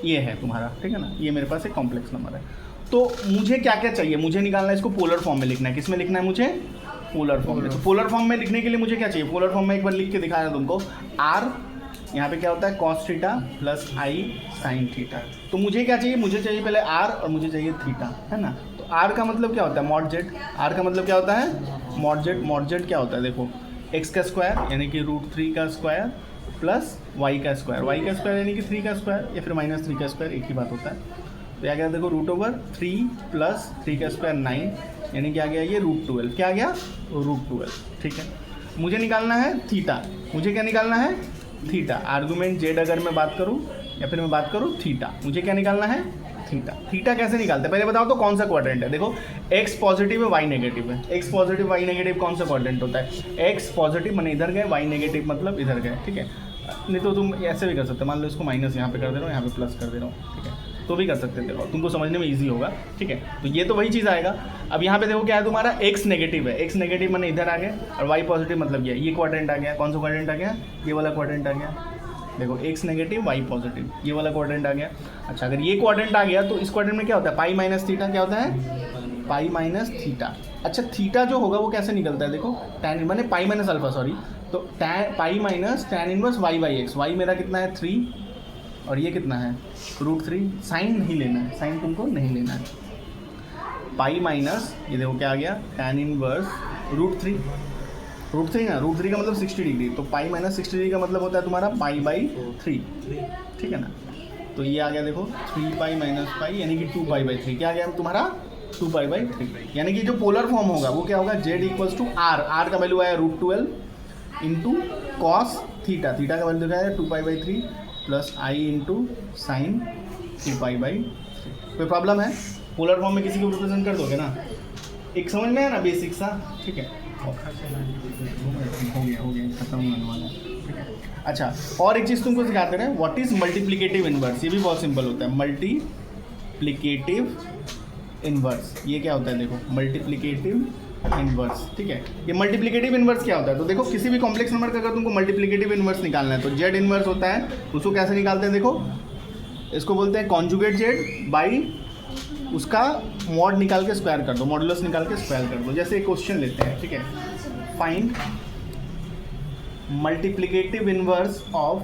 ये है तुम्हारा, ठीक है ना, ये मेरे पास एक कॉम्प्लेक्स नंबर है। तो मुझे क्या क्या चाहिए, मुझे निकालना है इसको पोलर फॉर्म में लिखना है। किस में लिखना है मुझे, पोलर फॉर्म में। तो पोलर फॉर्म में लिखने के लिए मुझे क्या चाहिए, पोलर फॉर्म में एक बार लिख के दिखाया तुमको, r यहाँ पे क्या होता है cos theta plus i sin theta. तो मुझे क्या चाहिए, मुझे चाहिए पहले r और मुझे चाहिए थीटा, है ना। तो r का मतलब क्या होता है मॉड जेड, r का मतलब क्या होता है मॉड जेड क्या होता है देखो x का स्क्वायर यानी कि √3 का स्क्वायर प्लस y का स्क्वायर यानी कि 3 का स्क्वायर या फिर -3 का स्क्वायर, एक ही बात होता है। तो आ गया देखो √3 प्लस 3 का स्क्वायर 9, यानी कि आ गया ये √12, क्या आ गया √12, ठीक है। मुझे निकालना है थीटा, मुझे क्या निकालना है थीटा। आर्गूमेंट जेड अगर मैं बात करूँ या फिर मैं बात करूँ थीटा, मुझे क्या निकालना है थीटा कैसे निकालते हैं पहले बताओ तो कौन सा क्वाड्रेंट है। देखो x पॉजिटिव है y नेगेटिव है, x पॉजिटिव y नेगेटिव कौन सा क्वाड्रेंट होता है, x पॉजिटिव मैंने इधर गए, y नेगेटिव मतलब इधर गए, ठीक है। नहीं तो तुम ऐसे भी कर सकते हो, मान लो इसको माइनस यहाँ पे कर दे रहा हूँ, यहाँ पे प्लस कर दे रहा हूँ, ठीक है, तो भी कर सकते थे, तुमको समझने में ईजी होगा, ठीक है। तो ये तो वही चीज़ आएगा। अब यहाँ पे देखो क्या है तुम्हारा x नेगेटिव है, x नेगेटिव मैंने इधर आ गया और y पॉजिटिव मतलब ये क्वाड्रेंट आ गया। कौन सा क्वाड्रेंट आ गया, ये वाला क्वाड्रेंट आ गया। देखो x नेगेटिव y पॉजिटिव ये वाला क्वाड्रेंट आ गया। अच्छा अगर ये क्वाड्रेंट आ गया तो इस क्वाड्रेंट में क्या होता है पाई माइनस थीटा, क्या होता है पाई माइनस थीटा। अच्छा थीटा जो होगा वो कैसे निकलता है देखो टैन मैंने पाई माइनस अल्फा सॉरी, तो pi minus tan inverse y/x, y मेरा कितना है 3 और ये कितना है √3। साइन नहीं लेना है, साइन तुमको नहीं लेना है। पाई माइनस ये देखो क्या आ गया टैन इनवर्स √3 ना, √3 का मतलब 60 डिग्री, तो पाई माइनस 60 डिग्री का मतलब होता है तुम्हारा π/3, ठीक है ना। तो ये आ गया देखो 3π माइनस पाई यानी कि 2π/3, क्या आ गया तुम्हारा 2π/3, यानी कि जो पोलर फॉर्म होगा वो क्या होगा z इक्वल्स टू r का वैल्यू आया √12 इंटू कॉस थीटा का वैल्यू दिखाया 2π/3 प्लस आई इंटू साइन 2π/3। कोई प्रॉब्लम है? पोलर फॉर्म में किसी को रिप्रेजेंट कर दोगे ना? एक समझ में है ना बेसिक सा? ठीक है, हो गया खत्म होने वाला है। ठीक है, अच्छा और एक चीज़ तुमको सिखाते रहे, व्हाट इज मल्टीप्लिकेटिव इनवर्स। ये भी बहुत सिंपल होता है, मल्टीप्लिकेटिव इनवर्स। ये क्या होता है देखो, मल्टीप्लिकेटिव इनवर्स। ठीक है, ये मल्टीप्लिकेटिव इनवर्स क्या होता है? तो देखो किसी भी कॉम्प्लेक्स नंबर का अगर तुमको मल्टीप्लिकेटिव इनवर्स निकालना है तो जेड इनवर्स होता है, उसको कैसे निकालते हैं देखो, इसको बोलते हैं कॉन्जुगेट जेड बाई उसका मॉड निकाल के स्क्वायर कर दो, मॉडुलस निकाल के स्क्वायर कर दो। जैसे एक क्वेश्चन लेते हैं, ठीक है, find multiplicative inverse of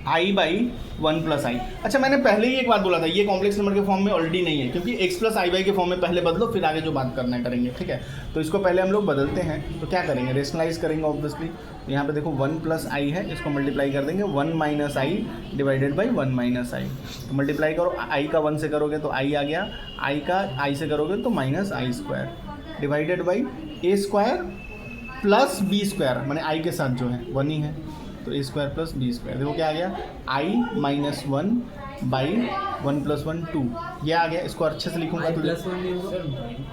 i by 1 plus i. अच्छा मैंने पहले ही एक बात बोला था, ये कॉम्प्लेक्स नंबर के फॉर्म में ऑलरेडी नहीं है, क्योंकि x प्लस आई बाई के फॉर्म में पहले बदलो, फिर आगे जो बात करना है करेंगे। ठीक है, तो इसको पहले हम लोग बदलते हैं, तो क्या करेंगे, रेशनलाइज करेंगे ऑब्वियसली। तो यहाँ पे देखो 1 प्लस आई है, इसको मल्टीप्लाई कर देंगे 1 minus i divided by 1 minus i. तो मल्टीप्लाई करो, आई का 1 से करोगे तो आई आ गया, आई का आई से करोगे तो minus i square divided by a square plus B square, मैंने आई के साथ जो है 1 ही है, तो ए स्क्वायर प्लस बी स्क्वायर। देखो क्या आ गया, आई माइनस 1 बाई 1 प्लस 1 2, ये आ गया। इसको अच्छे से लिखूंगा तो प्लस 1 नहीं होगा,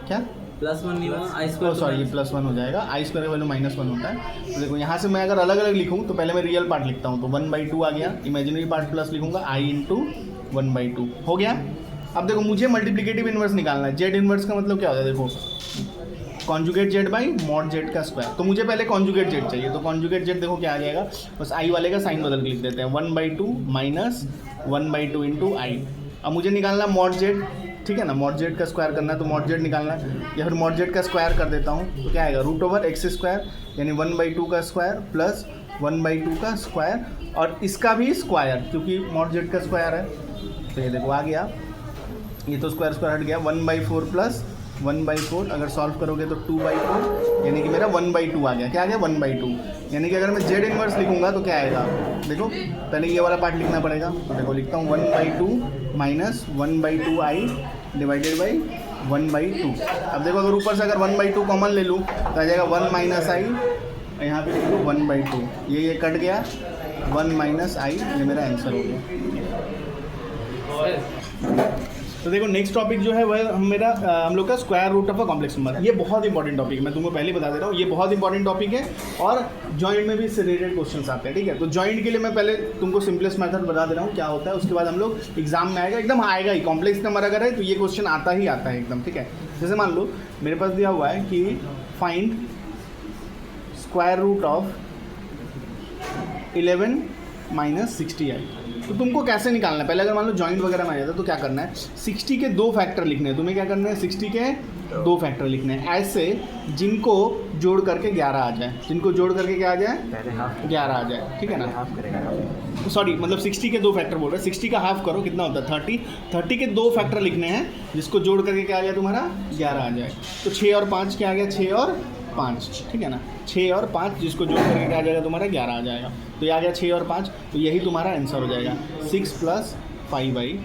क्या प्लस 1 नहीं होगा, आई स्क्वायर, सॉरी ये प्लस 1 हो जाएगा, आई स्क्वायर का वैल्यू माइनस 1 होता है। तो देखो यहाँ से मैं अगर अलग अलग लिखूँ तो पहले मैं रियल पार्ट लिखता हूँ, तो 1/2 आ गया, इमेजिनरी पार्ट प्लस लिखूंगा आई इंटू 1/2 हो गया। अब देखो मुझे मल्टीप्लिकेटिव इनवर्स निकालना है, जेड इनवर्स का मतलब क्या होता है देखो, conjugate Z by mod Z का स्क्वायर। तो मुझे पहले कॉन्जुगेट जेड चाहिए, तो कॉन्जुगेट जेड देखो क्या आ जाएगा, बस आई वाले का साइन बदल के लिख देते हैं, 1/2 माइनस 1/2 इंटू आई। अब मुझे निकालना मॉड जेड, ठीक है ना, मॉड जेड का स्क्वायर करना है, तो मॉड जेड निकालना है, या फिर मॉड जेड का स्क्वायर कर देता हूँ, तो क्या आएगा, रूट ओवर एक्स स्क्वायर यानी 1/2 का स्क्वायर प्लस 1/2 का स्क्वायर, और इसका भी स्क्वायर क्योंकि मॉड जेड का स्क्वायर है। तो ये देखो आ गया, ये तो स्क्वायर स्क्वायर हट गया, 1/4 प्लस 1/4, अगर सॉल्व करोगे तो 2/4 यानी कि मेरा 1/2 आ गया। क्या आ गया, 1/2। यानी कि अगर मैं जेड इनवर्स लिखूंगा तो क्या आएगा, देखो पहले ये वाला पार्ट लिखना पड़ेगा, तो देखो लिखता हूँ 1/2 माइनस 1/2 आई डिवाइडेड बाई 1/2। अब देखो अगर ऊपर से अगर 1/2 कॉमन ले लूँ तो आ जाएगा 1 माइनस आई, यहाँ पे लिख दो 1/2, ये कट गया, 1 माइनस आई, ये मेरा आंसर हो गया। तो देखो नेक्स्ट टॉपिक जो है वह हम लोग का square root of a complex number. ये बहुत इंपॉर्टेंट टॉपिक है, मैं तुमको पहले बता दे रहा हूँ, ये बहुत इंपॉर्टेंट टॉपिक है, और जॉइंट में भी इससे रिलेटेड क्वेश्चंस आते हैं। ठीक है, तो जॉइंट के लिए मैं पहले तुमको सिंपलेस्ट मेथड बता दे रहा हूँ क्या होता है, उसके बाद हम लोग एग्जाम में आएगा, एकदम आएगा ही, कॉम्प्लेक्स नंबर अगर है तो ये क्वेश्चन आता ही आता है एकदम। ठीक है, जैसे मान लो मेरे पास दिया हुआ है कि find square root of 11 minus 60i। तो तुमको कैसे निकालना है, पहले अगर मान लो जॉइंट वगैरह में आ जाता है तो क्या करना है, 60 के 2 फैक्टर लिखने हैं, तुम्हें क्या करना है, 60 के 2 फैक्टर लिखने हैं, ऐसे जिनको जोड़ करके 11 आ जाए, जिनको जोड़ करके क्या आ जाए, 11 आ जाए। ठीक है ना, सॉरी मतलब 60 के 2 फैक्टर बोल रहे हैं, 60 का हाफ करो कितना होता है 30, 30 के 2 फैक्टर लिखने हैं जिसको जोड़ करके क्या आ जाए तुम्हारा 11 आ जाए। तो 6 और 5 क्या आ गया, 6 और 5, ठीक है ना, 6 और 5 जिसको जोड़ करके क्या आ जाएगा तुम्हारा 11 आ जाएगा। तो ये आ गया 6 और 5, तो यही तुम्हारा आंसर हो जाएगा 6 प्लस 5i।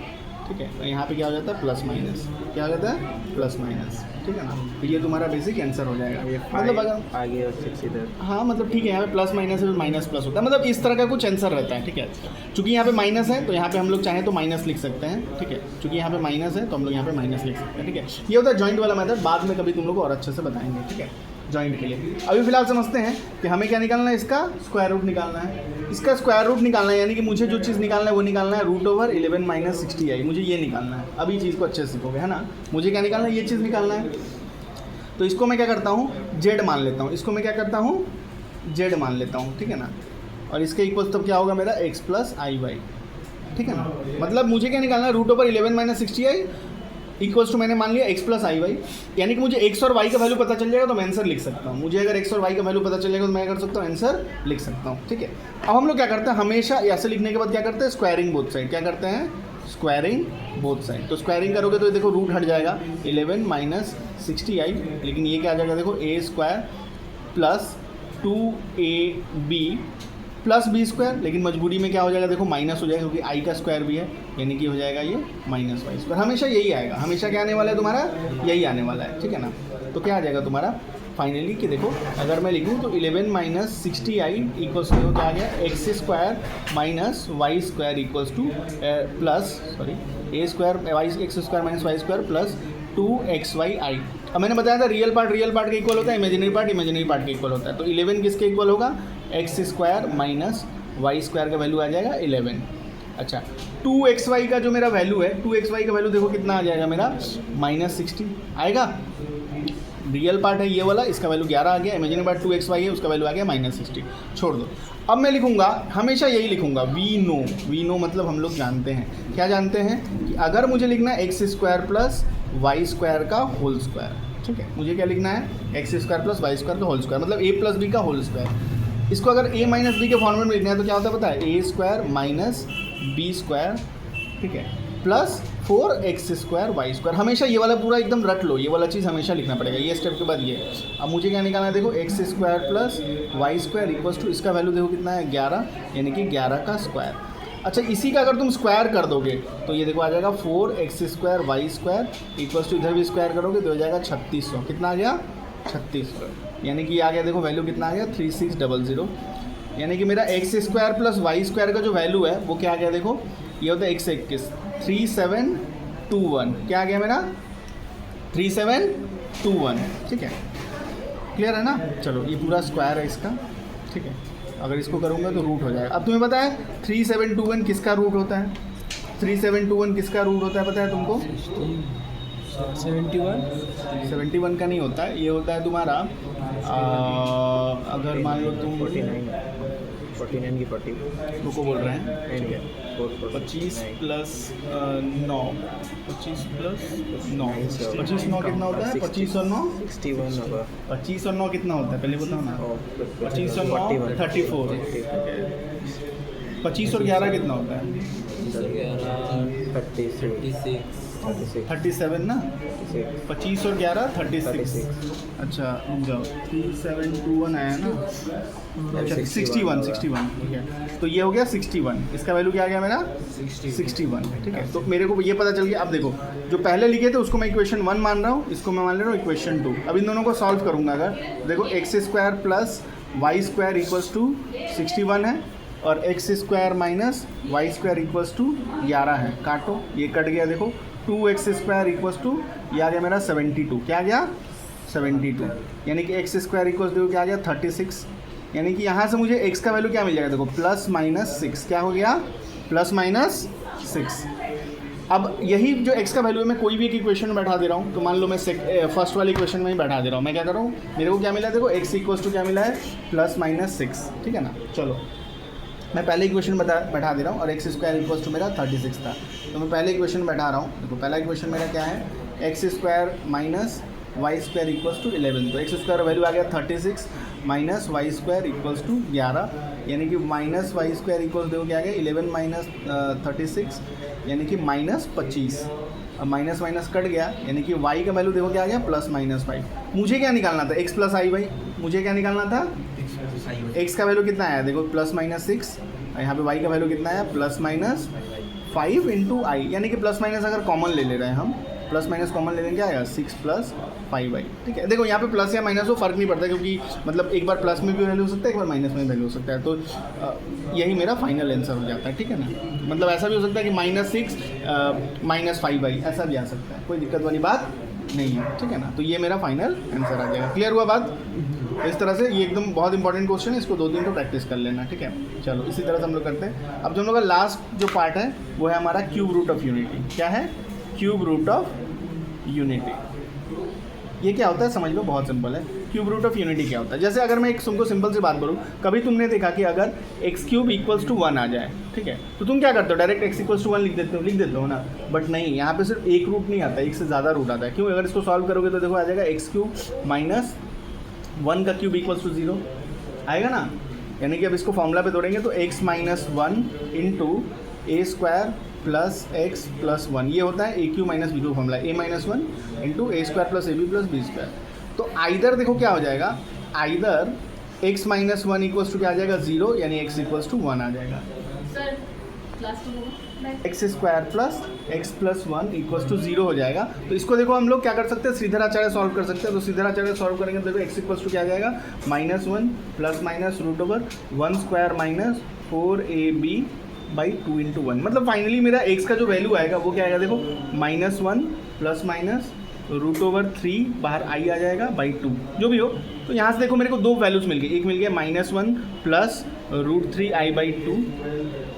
ठीक है, यहाँ पे क्या हो जाता है प्लस माइनस, क्या हो जाता है प्लस माइनस। ठीक है ना, तो ये तुम्हारा बेसिक आंसर हो जाएगा। मतलब अगर आगे और 6 इधर, हाँ मतलब ठीक है, यहाँ पे प्लस माइनस है, माइनस प्लस होता है, मतलब इस तरह का कुछ आंसर रहता है। ठीक है, चूँकि यहाँ पे माइनस है तो यहाँ पे हम लोग चाहें तो माइनस लिख सकते हैं। ठीक है, चूँकि यहाँ पे माइनस है तो हम लोग यहाँ पे माइनस लिख सकते हैं। ठीक है, ये होता है जॉइंट वाला मेथड, बाद में कभी तुम लोग को और अच्छे से बताएंगे। ठीक है, जॉइंट के लिए अभी फिलहाल समझते हैं कि हमें क्या निकालना है, इसका स्क्वायर रूट निकालना है। इसका स्क्वायर रूट निकालना है यानी कि मुझे जो चीज़ निकालना है वो निकालना है रूट ओवर 11 माइनस 60i, मुझे ये निकालना है। अभी चीज़ को अच्छे से सीखोगे, है ना, मुझे क्या निकालना है, ये चीज़ निकालना है। तो इसको मैं क्या करता हूँ, जेड मान लेता हूँ, इसको मैं क्या करता हूँ, जेड मान लेता हूँ। ठीक है ना, और इसके इक्वल तब क्या होगा मेरा x प्लस आई वाई। ठीक है ना, मतलब मुझे क्या निकालना है, root over 11 minus 60i equals to मैंने मान लिया x प्लस आई वाई, यानी कि मुझे x और y का वैल्यू पता चल जाएगा तो मैं आंसर लिख सकता हूँ। मुझे अगर x और y का वैल्यू पता चलेगा तो मैं कर सकता हूँ आंसर लिख सकता हूँ। ठीक है, अब हम लोग क्या करते हैं, हमेशा ऐसे लिखने के बाद क्या करते हैं, स्क्वायरिंग बोथ साइड। क्या करते हैं, स्क्वायरिंग बोथ साइड। तो स्क्वायरिंग करोगे तो देखो रूट हट जाएगा 11 माइनस 60i, लेकिन ये क्या आ जाएगा देखो a square plus 2ab plus B square, लेकिन मजबूरी में क्या हो जाएगा देखो माइनस हो जाएगा क्योंकि आई का स्क्वायर भी है, यानी कि हो जाएगा ये माइनस y स्क्वायर। हमेशा यही आएगा, हमेशा क्या आने वाला है तुम्हारा, यही आने वाला है। ठीक है ना, तो क्या आ जाएगा तुम्हारा फाइनली कि देखो अगर मैं लिखूँ तो 11 माइनस 60i इक्वल्स टू क्या आ गया x square minus y square equals to plus sorry a square y x square minus y square plus 2xy। अब मैंने बताया था रियल पार्ट के इक्वल होता है, इमेजिनरी पार्ट के इक्वल होता है। तो 11 किसके इक्वल होगा, x square minus y square का वैल्यू आ जाएगा 11। अच्छा 2xy का जो मेरा वैल्यू है, 2xy का वैल्यू देखो कितना आ जाएगा मेरा -60 आएगा। रियल पार्ट है ये वाला, इसका वैल्यू 11 आ गया। इमेजिनरी पार्ट 2xy है, उसका वैल्यू आ गया -60। छोड़ दो। अब मैं लिखूंगा, हमेशा यही लिखूंगा वी नो मतलब हम लोग जानते हैं, क्या जानते हैं कि अगर मुझे लिखना है x square plus Y square का होल स्क्वायर, ठीक है, मुझे क्या लिखना है x square plus Y square का होल स्क्वायर मतलब ए प्लस बी का होल स्क्वायर। इसको अगर ए माइनस बी के फॉर्मेट में लिखना है तो क्या होता है पता है, a square minus B square, ठीक है, plus 4x square y square. हमेशा ये वाला पूरा एकदम रट लो, ये वाला चीज़ हमेशा लिखना पड़ेगा। ये स्टेप के बाद ये। अब मुझे क्या निकालना है, देखो x square plus Y square equals to इसका वैल्यू देखो कितना है 11, यानी कि 11 का स्क्वायर। अच्छा इसी का अगर तुम स्क्वायर कर दोगे तो ये देखो आ जाएगा 4x square y square equals to इधर भी स्क्वायर करोगे तो हो जाएगा 3600। कितना आ गया 3600, यानी कि आ गया देखो वैल्यू कितना आ गया 3600। यानी कि मेरा x square plus Y square का जो वैल्यू है वो क्या आ गया, देखो ये होता है 121 3721। क्या आ गया मेरा 3721, ठीक है, क्लियर है ना। चलो ये पूरा स्क्वायर है इसका, ठीक है, अगर इसको करूँगा तो रूट हो जाएगा। अब तुम्हें पता है 3721 किसका रूट होता है, 3721 किसका रूट होता है पता है तुमको? 71 का नहीं होता है, ये होता है तुम्हारा अगर मान लो तुम 49 की 40 रुको बोल रहे हैं 25 प्लस 9 25 प्लस 9 25 9 कितना होता है, 25 और 9 61 होगा। 25 और 9 कितना होता है पहले बताओ ना। 25 और 9 34, 25 और 11 कितना होता है 37 ना, 25 और 11 36। अच्छा रुक जाओ 3721 आया ना, अच्छा 61 ठीक है, तो ये हो गया 61, इसका वैल्यू क्या आ गया मेरा 61, ठीक है। तो मेरे को ये पता चल गया। अब देखो जो पहले लिखे थे उसको मैं इक्वेशन 1 मान रहा हूँ, इसको मैं मान ले रहा हूँ इक्वेशन 2। अब इन दोनों को सॉल्व करूँगा। अगर देखो x square plus Y square equals to 61 है और x square minus y square equals to 11 है, काटो ये कट गया। देखो 2x स्क्वायर इक्वल्स टू ये आ गया मेरा 72, क्या आ गया 72, यानी कि एक्स स्क्वायर इक्वल्स टू क्या आ गया 36, यानी कि यहाँ से मुझे x का वैल्यू क्या मिल जाएगा, देखो प्लस माइनस 6, क्या हो गया प्लस माइनस 6। अब यही जो x का वैल्यू है मैं कोई भी एक इक्वेशन में बैठा दे रहा हूँ, तो मान लो मैं फर्स्ट वाली इक्वेशन में ही बैठा दे रहा हूँ। मैं क्या कर रहा हूँ, मेरे को क्या मिला है, देखो x इक्वल्स टू क्या मिला है प्लस माइनस 6, ठीक है ना। चलो मैं पहले इक्वेशन बैठा दे रहा हूँ और एक्स स्क्वायर इक्वल्स टू मेरा 36 था, तो मैं पहले इक्वेशन बैठा रहा हूँ। देखो पहला इक्वेशन मेरा क्या है, x square minus y square equals to 11, तो एक्स स्क्वायर वैल्यू आ गया 36 minus y square equals to 11, यानी कि माइनस वाई स्क्वायर इक्वल्स देखो क्या आ गया 11 माइनस 36, यानी कि -25। अब माइनस माइनस कट गया, यानी कि y का वैल्यू देखो क्या आ गया प्लस माइनस 5। मुझे क्या निकालना था, x प्लस आई भाई, मुझे क्या निकालना था, x का वैल्यू कितना आया, देखो प्लस माइनस 6, यहाँ पे y का वैल्यू कितना आया प्लस माइनस 5 इंटू आई, यानी कि प्लस माइनस अगर कॉमन ले रहे हैं हम, प्लस माइनस कॉमन ले लेंगे क्या आएगा 6 प्लस 5y, ठीक है। देखो यहाँ पे प्लस या माइनस हो फर्क नहीं पड़ता, क्योंकि मतलब एक बार प्लस में भी वैल्यू हो सकता है, एक बार माइनस में वैल्यू हो सकता है, तो यही मेरा फाइनल आंसर हो जाता है, ठीक है ना। मतलब ऐसा भी हो सकता है कि -6 -5y ऐसा भी आ सकता है, कोई दिक्कत वाली बात नहीं है, ठीक है ना। तो ये मेरा फाइनल आंसर आ जाएगा। क्लियर हुआ बात। इस तरह से ये एकदम बहुत इंपॉर्टेंट क्वेश्चन है, इसको 2 दिन तो प्रैक्टिस कर लेना, ठीक है। चलो इसी तरह से हम लोग करते हैं। अब जो हम लोग का लास्ट जो पार्ट है वो है हमारा क्यूब रूट ऑफ यूनिटी। क्या है, क्यूब रूट ऑफ यूनिटी। ये क्या होता है समझ लो, बहुत सिंपल है। क्यूब रूट ऑफ यूनिटी क्या होता है, जैसे अगर मैं एक तुमको सिंपल सी बात बोलूँ, कभी तुमने देखा कि अगर एक्स क्यूब इक्वल्स टू 1 आ जाए, ठीक है, तो तुम क्या करते हो, डायरेक्ट एक्स इक्वल्स टू 1 लिख देते हो ना। बट नहीं, यहाँ पे सिर्फ एक रूट नहीं आता, एक से ज़्यादा रूट आता है। क्यों, अगर इसको सॉल्व करोगे तो देखो आ जाएगा एक्स क्यूब माइनस 1 का क्यूब इक्वल्स टू 0 आएगा ना। यानी कि अब इसको फॉर्मूला पे तोड़ेंगे तो x minus 1 into a square plus x plus 1, ये होता है a cube minus b cube formula, a minus 1 into a square plus a b plus B square. तो आइदर देखो क्या हो जाएगा, either x minus 1 equals to क्या आ जाएगा 0, यानी x इक्वल्स टू 1 आ जाएगा। लास्ट होगा x square plus x plus one equals to 0 हो जाएगा। तो इसको देखो हम लोग क्या कर सकते हैं, श्रीधराचार्य सॉल्व कर सकते हैं। तो श्रीधराचार्य सॉल्व करेंगे तो देखो एक्स इक्वल्स टू क्या आ जाएगा, -1 plus minus root over 1 square minus 4ab by 2 into 1। मतलब फाइनली मेरा एक्स का जो वैल्यू आएगा वो क्या आएगा, देखो -1 प्लस माइनस रूट ओवर 3 बाहर आई आ जाएगा बाई 2, जो भी हो। तो यहाँ से देखो मेरे को दो वैल्यूज़ मिल गई, एक मिल गया -1 प्लस √3i बाई 2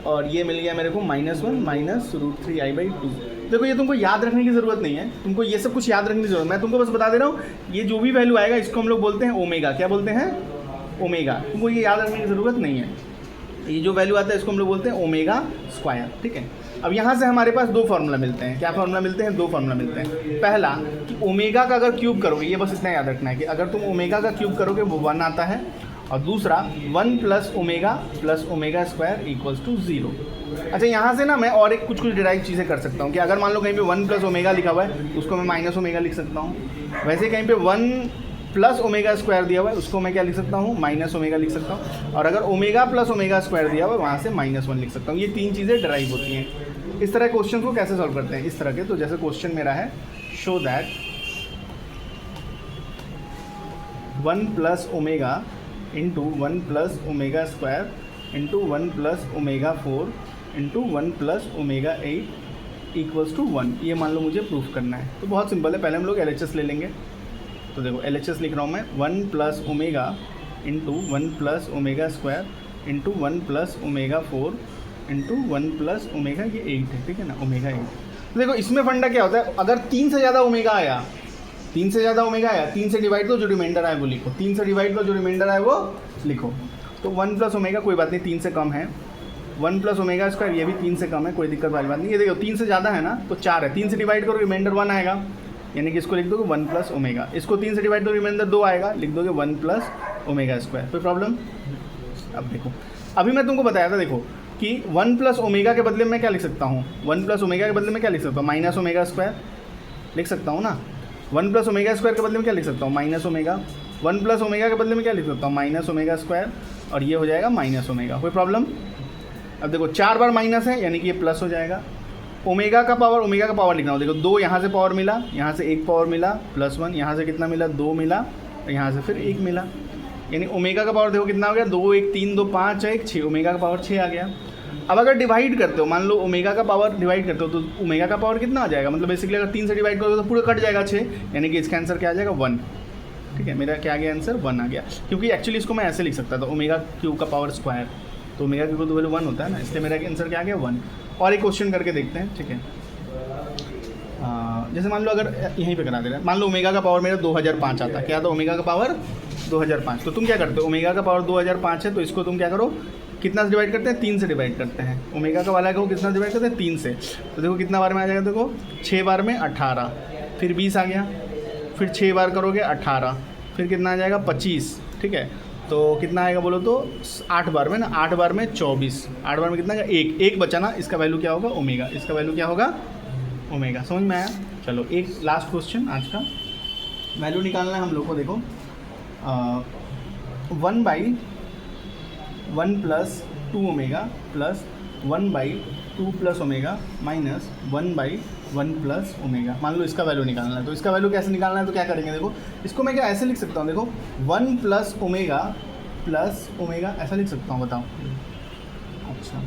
और ये मिल गया मेरे को -1 माइनस √3i बाई 2। देखो ये तुमको याद रखने की ज़रूरत नहीं है, तुमको ये सब कुछ याद रखने की ज़रूरत, मैं तुमको बस बता दे रहा हूँ। ये जो भी वैल्यू आएगा इसको हम लोग बोलते हैं ओमेगा। क्या बोलते हैं, ओमेगा। तुमको ये याद रखने की ज़रूरत नहीं है। ये जो वैल्यू आता है इसको हम लोग बोलते हैं ओमेगा स्क्वायर, ठीक है। अब यहाँ से हमारे पास दो फार्मूला मिलते हैं। क्या फार्मूला मिलते हैं, दो फार्मूला मिलते हैं। पहला कि ओमेगा का अगर क्यूब करोगे, ये बस इतना याद रखना है कि अगर तुम ओमेगा का क्यूब करोगे वो 1 आता है, और दूसरा 1 plus omega square equals to 0। अच्छा, यहाँ से ना मैं और एक कुछ डिराइव चीज़ें कर सकता हूँ कि अगर मान लो कहीं पे 1 प्लस ओमेगा लिखा हुआ है उसको मैं माइनस ओमेगा लिख सकता हूँ। वैसे कहीं पे 1 प्लस ओमेगा स्क्वायर दिया हुआ है उसको मैं क्या लिख सकता हूँ, माइनस ओमेगा लिख सकता हूँ। और अगर ओमेगा प्लस ओमेगा स्क्वायर दिया हुआ है वहाँ से -1 लिख सकता हूँ। ये तीन चीज़ें डिराइव होती हैं। इस तरह क्वेश्चन को कैसे सॉल्व करते हैं, इस तरह के। तो जैसे क्वेश्चन मेरा है, show that 1 plus omega into 1 plus omega square into 1 plus omega 4 into 1 plus omega 8 equals to 1। ये मान लो मुझे प्रूफ करना है। तो बहुत सिंपल है, पहले हम लोग LHS ले लेंगे। तो देखो LHS लिख रहा हूँ मैं, 1 plus omega into 1 plus omega square into 1 plus omega 4 into 1 plus omega, ये 8 है, ठीक है ना, ओमेगा 8। तो देखो इसमें फंडा क्या होता है, अगर 3 से ज़्यादा ओमेगा आया, 3 से ज़्यादा ओमेगा आया, 3 से डिवाइड दो, जो रिमाइंडर आए वो लिखो। 3 से डिवाइड दो, जो रिमाइंडर आए वो लिखो। तो 1 प्लस ओमेगा कोई बात नहीं, 3 से कम है। 1 प्लस ओमेगा स्क्वायर ये भी 3 से कम है, कोई दिक्कत वाली बात नहीं। ये देखो 3 से ज़्यादा है ना तो 4 है, 3 से डिवाइड करो रिमाइंडर 1 आएगा, यानी कि इसको लिख दोगे 1 प्लस ओमेगा। इसको 3 से डिवाइड दो रिमाइंडर 2 आएगा, लिख दोगे 1 प्लस ओमेगा स्क्वायर। कोई प्रॉब्लम। अब देखो, अभी मैं तुमको बताया था देखो कि 1 प्लस ओमेगा के बदले में क्या लिख सकता हूँ, 1 प्लस ओमेगा के बदले में क्या लिख सकता हूँ, माइनस ओमेगा स्क्वायर लिख सकता हूँ ना। 1 प्लस ओमेगा स्क्वायर के बदले में क्या लिख सकता हूँ, माइनस ओमेगा। 1 प्लस ओमेगा के बदले में क्या लिख सकता हूँ, माइनस ओमेगा स्क्वायर, और ये हो जाएगा माइनस ओमेगा। कोई प्रॉब्लम। अब देखो 4 बार माइनस है यानी कि ये प्लस हो जाएगा। ओमेगा का पावर लिखना हो, देखो 2 यहाँ से पावर मिला, यहाँ से 1 पावर मिला, +1 यहाँ से कितना मिला, 2 मिला, और यहाँ से फिर 1 मिला, यानी ओमेगा का पावर देखो कितना हो गया, 2 1 3 2 5 1 6, ओमेगा का पावर 6 आ गया। अब अगर डिवाइड करते हो, मान लो ओमेगा का पावर डिवाइड करते हो तो ओमेगा का पावर कितना आ जाएगा, मतलब बेसिकली अगर 3 से डिवाइड करोगे तो पूरा कट जाएगा 6, यानी कि इसका आंसर क्या आ जाएगा 1। ठीक है, मेरा क्या आ गया आंसर 1 आ गया, क्योंकि एक्चुअली इसको मैं ऐसे लिख सकता था, ओमेगा क्यूब का पावर स्क्वायर, तो ओमेगा क्यूब तो वैल्यू 1 होता है ना, इसलिए मेरा आंसर क्या आ गया 1। और एक क्वेश्चन करके देखते हैं, ठीक है। जैसे मान लो अगर यहीं पे करा दे रहे हैं, मान लो ओमेगा का पावर मेरा 2005 आता है, क्या था ओमेगा का पावर 2005, तो तुम क्या करते हो, ओमेगा का पावर 2005 है तो इसको तुम क्या करो, कितना से डिवाइड करते हैं, 3 से डिवाइड करते हैं। ओमेगा का वाला को कितना डिवाइड करते हैं, 3 से, तो देखो कितना बार में आ जाएगा, देखो 6 बार में 18, फिर 20 आ गया, फिर 6 बार करोगे 18, फिर कितना आ जाएगा 25, ठीक है। तो कितना आएगा बोलो तो 8 बार में ना, 8 बार में 24, 8 बार में कितना आएगा, एक बचा ना, इसका वैल्यू क्या होगा ओमेगा, इसका वैल्यू क्या होगा ओमेगा। समझ में आया। चलो एक लास्ट क्वेश्चन आज का, वैल्यू निकालना है हम लोग को। देखो 1/1 plus 2 omega plus 1/2 plus omega minus 1/1 plus omega, मान लो इसका वैल्यू निकालना है। तो इसका वैल्यू कैसे निकालना है, तो क्या करेंगे, देखो इसको मैं क्या ऐसे लिख सकता हूँ, देखो 1 प्लस ओमेगा ऐसा लिख सकता हूँ, बताओ। अच्छा,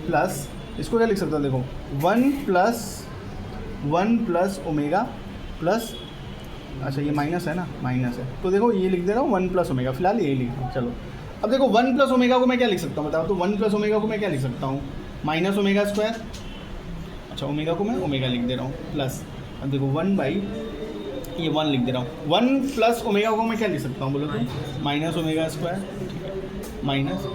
प्लस इसको क्या लिख सकता हूँ, देखो 1 प्लस ओमेगा प्लस, अच्छा ये माइनस है ना, माइनस है, तो देखो ये लिख दे रहा हूँ 1 प्लस ओमेगा, फिलहाल ये लिख रहा हूँ। चलो अब देखो 1 प्लस ओमेगा को मैं क्या लिख सकता हूँ, बताओ। तो 1 प्लस ओमेगा को मैं क्या लिख सकता हूँ, माइनस ओमेगा स्क्वायर। अच्छा, ओमेगा को मैं ओमेगा लिख दे रहा हूँ, प्लस, अब देखो 1 लिख दे रहा हूँ। 1 प्लस ओमेगा को मैं क्या लिख सकता हूँ बोलो तो, माइनस ओमेगा स्क्वायर माइनस,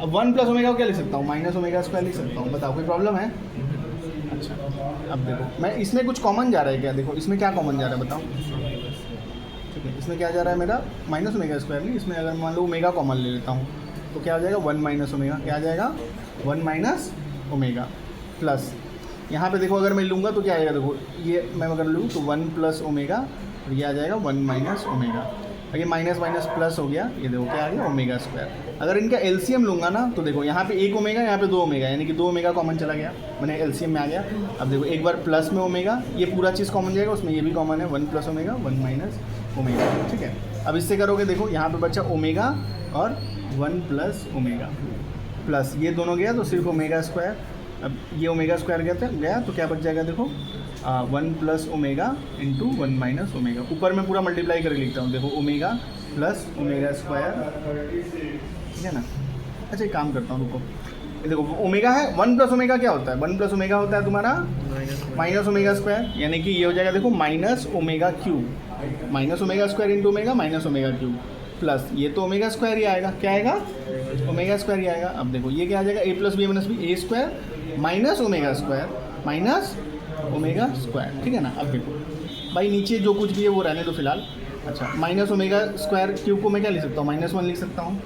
अब 1 प्लस ओमेगा को क्या लिख सकता हूँ, माइनस ओमेगा स्क्वायर लिख सकता हूँ। बताओ कोई प्रॉब्लम है। अच्छा, अब देखो मैं इसमें कुछ कॉमन जा रहा है क्या, देखो इसमें क्या कॉमन जा रहा है बताओ। ठीक है, इसमें क्या जा रहा है मेरा, माइनस ओमेगा स्क्वायर नहीं, इसमें अगर मान लो ओमेगा कॉमन ले लेता हूँ तो क्या आ जाएगा 1 माइनस ओमेगा, क्या आ जाएगा 1 माइनस ओमेगा, प्लस यहाँ पे देखो अगर मैं लूँगा तो क्या आएगा, देखो ये मैं अगर लूँ तो 1 प्लस ओमेगा, और ये आ जाएगा 1 माइनस ओमेगा। और ये माइनस माइनस प्लस हो गया, ये देखो क्या आ गया ओमेगा स्क्वायर। अगर इनका एलसीएम लूँगा ना तो देखो यहाँ पे एक ओमेगा, यहाँ पे दो ओमेगा, यानी कि दो ओमेगा कॉमन चला गया, मैंने एलसीएम में आ गया। अब देखो एक बार प्लस में ओमेगा, ये पूरा चीज़ कॉमन जाएगा, उसमें ये भी कॉमन है, 1 प्लस ओमेगा 1 माइनस ओमेगा, ठीक है। अब इससे करोगे देखो यहाँ पे बचा ओमेगा और 1 प्लस ओमेगा, प्लस ये दोनों गया तो सिर्फ ओमेगा स्क्वायर। अब ये ओमेगा स्क्वायर गया तो क्या बच जाएगा देखो 1 plus omega into 1 minus omega. ऊपर में पूरा मल्टीप्लाई करके लिखता हूँ, देखो ओमेगा प्लस ओमेगा स्क्वायर, ठीक है ना। अच्छा एक काम करता हूँ, रुको, ये देखो ओमेगा है, 1 प्लस ओमेगा क्या होता है, 1 प्लस ओमेगा होता है तुम्हारा माइनस ओमेगा स्क्वायर, यानी कि ये हो जाएगा देखो minus omega cube, minus omega square into omega minus omega cube, plus ये तो ओमेगा स्क्वायर ही आएगा, क्या आएगा ओमेगा स्क्वायर ही आएगा। अब देखो ये क्या आ जाएगा, a plus b minus b, a square minus omega square minus omega square, ठीक है ना। अब देखो भाई नीचे जो कुछ भी है वो रहने दो फिलहाल। अच्छा माइनस ओमेगा स्क्वायर क्यूब को मैं क्या लिख सकता हूँ, -1 लिख सकता हूँ।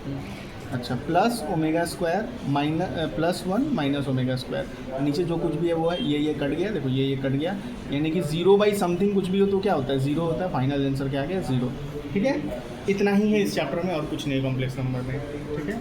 अच्छा plus omega square plus 1 minus omega square, नीचे जो कुछ भी है वो है, ये कट गया, देखो ये कट गया, यानी कि 0/समथिंग कुछ भी हो तो क्या होता है 0 होता है, फाइनल आंसर क्या आ गया 0, ठीक है। इतना ही है इस चैप्टर में और कुछ नहीं कॉम्प्लेक्स नंबर में, ठीक है।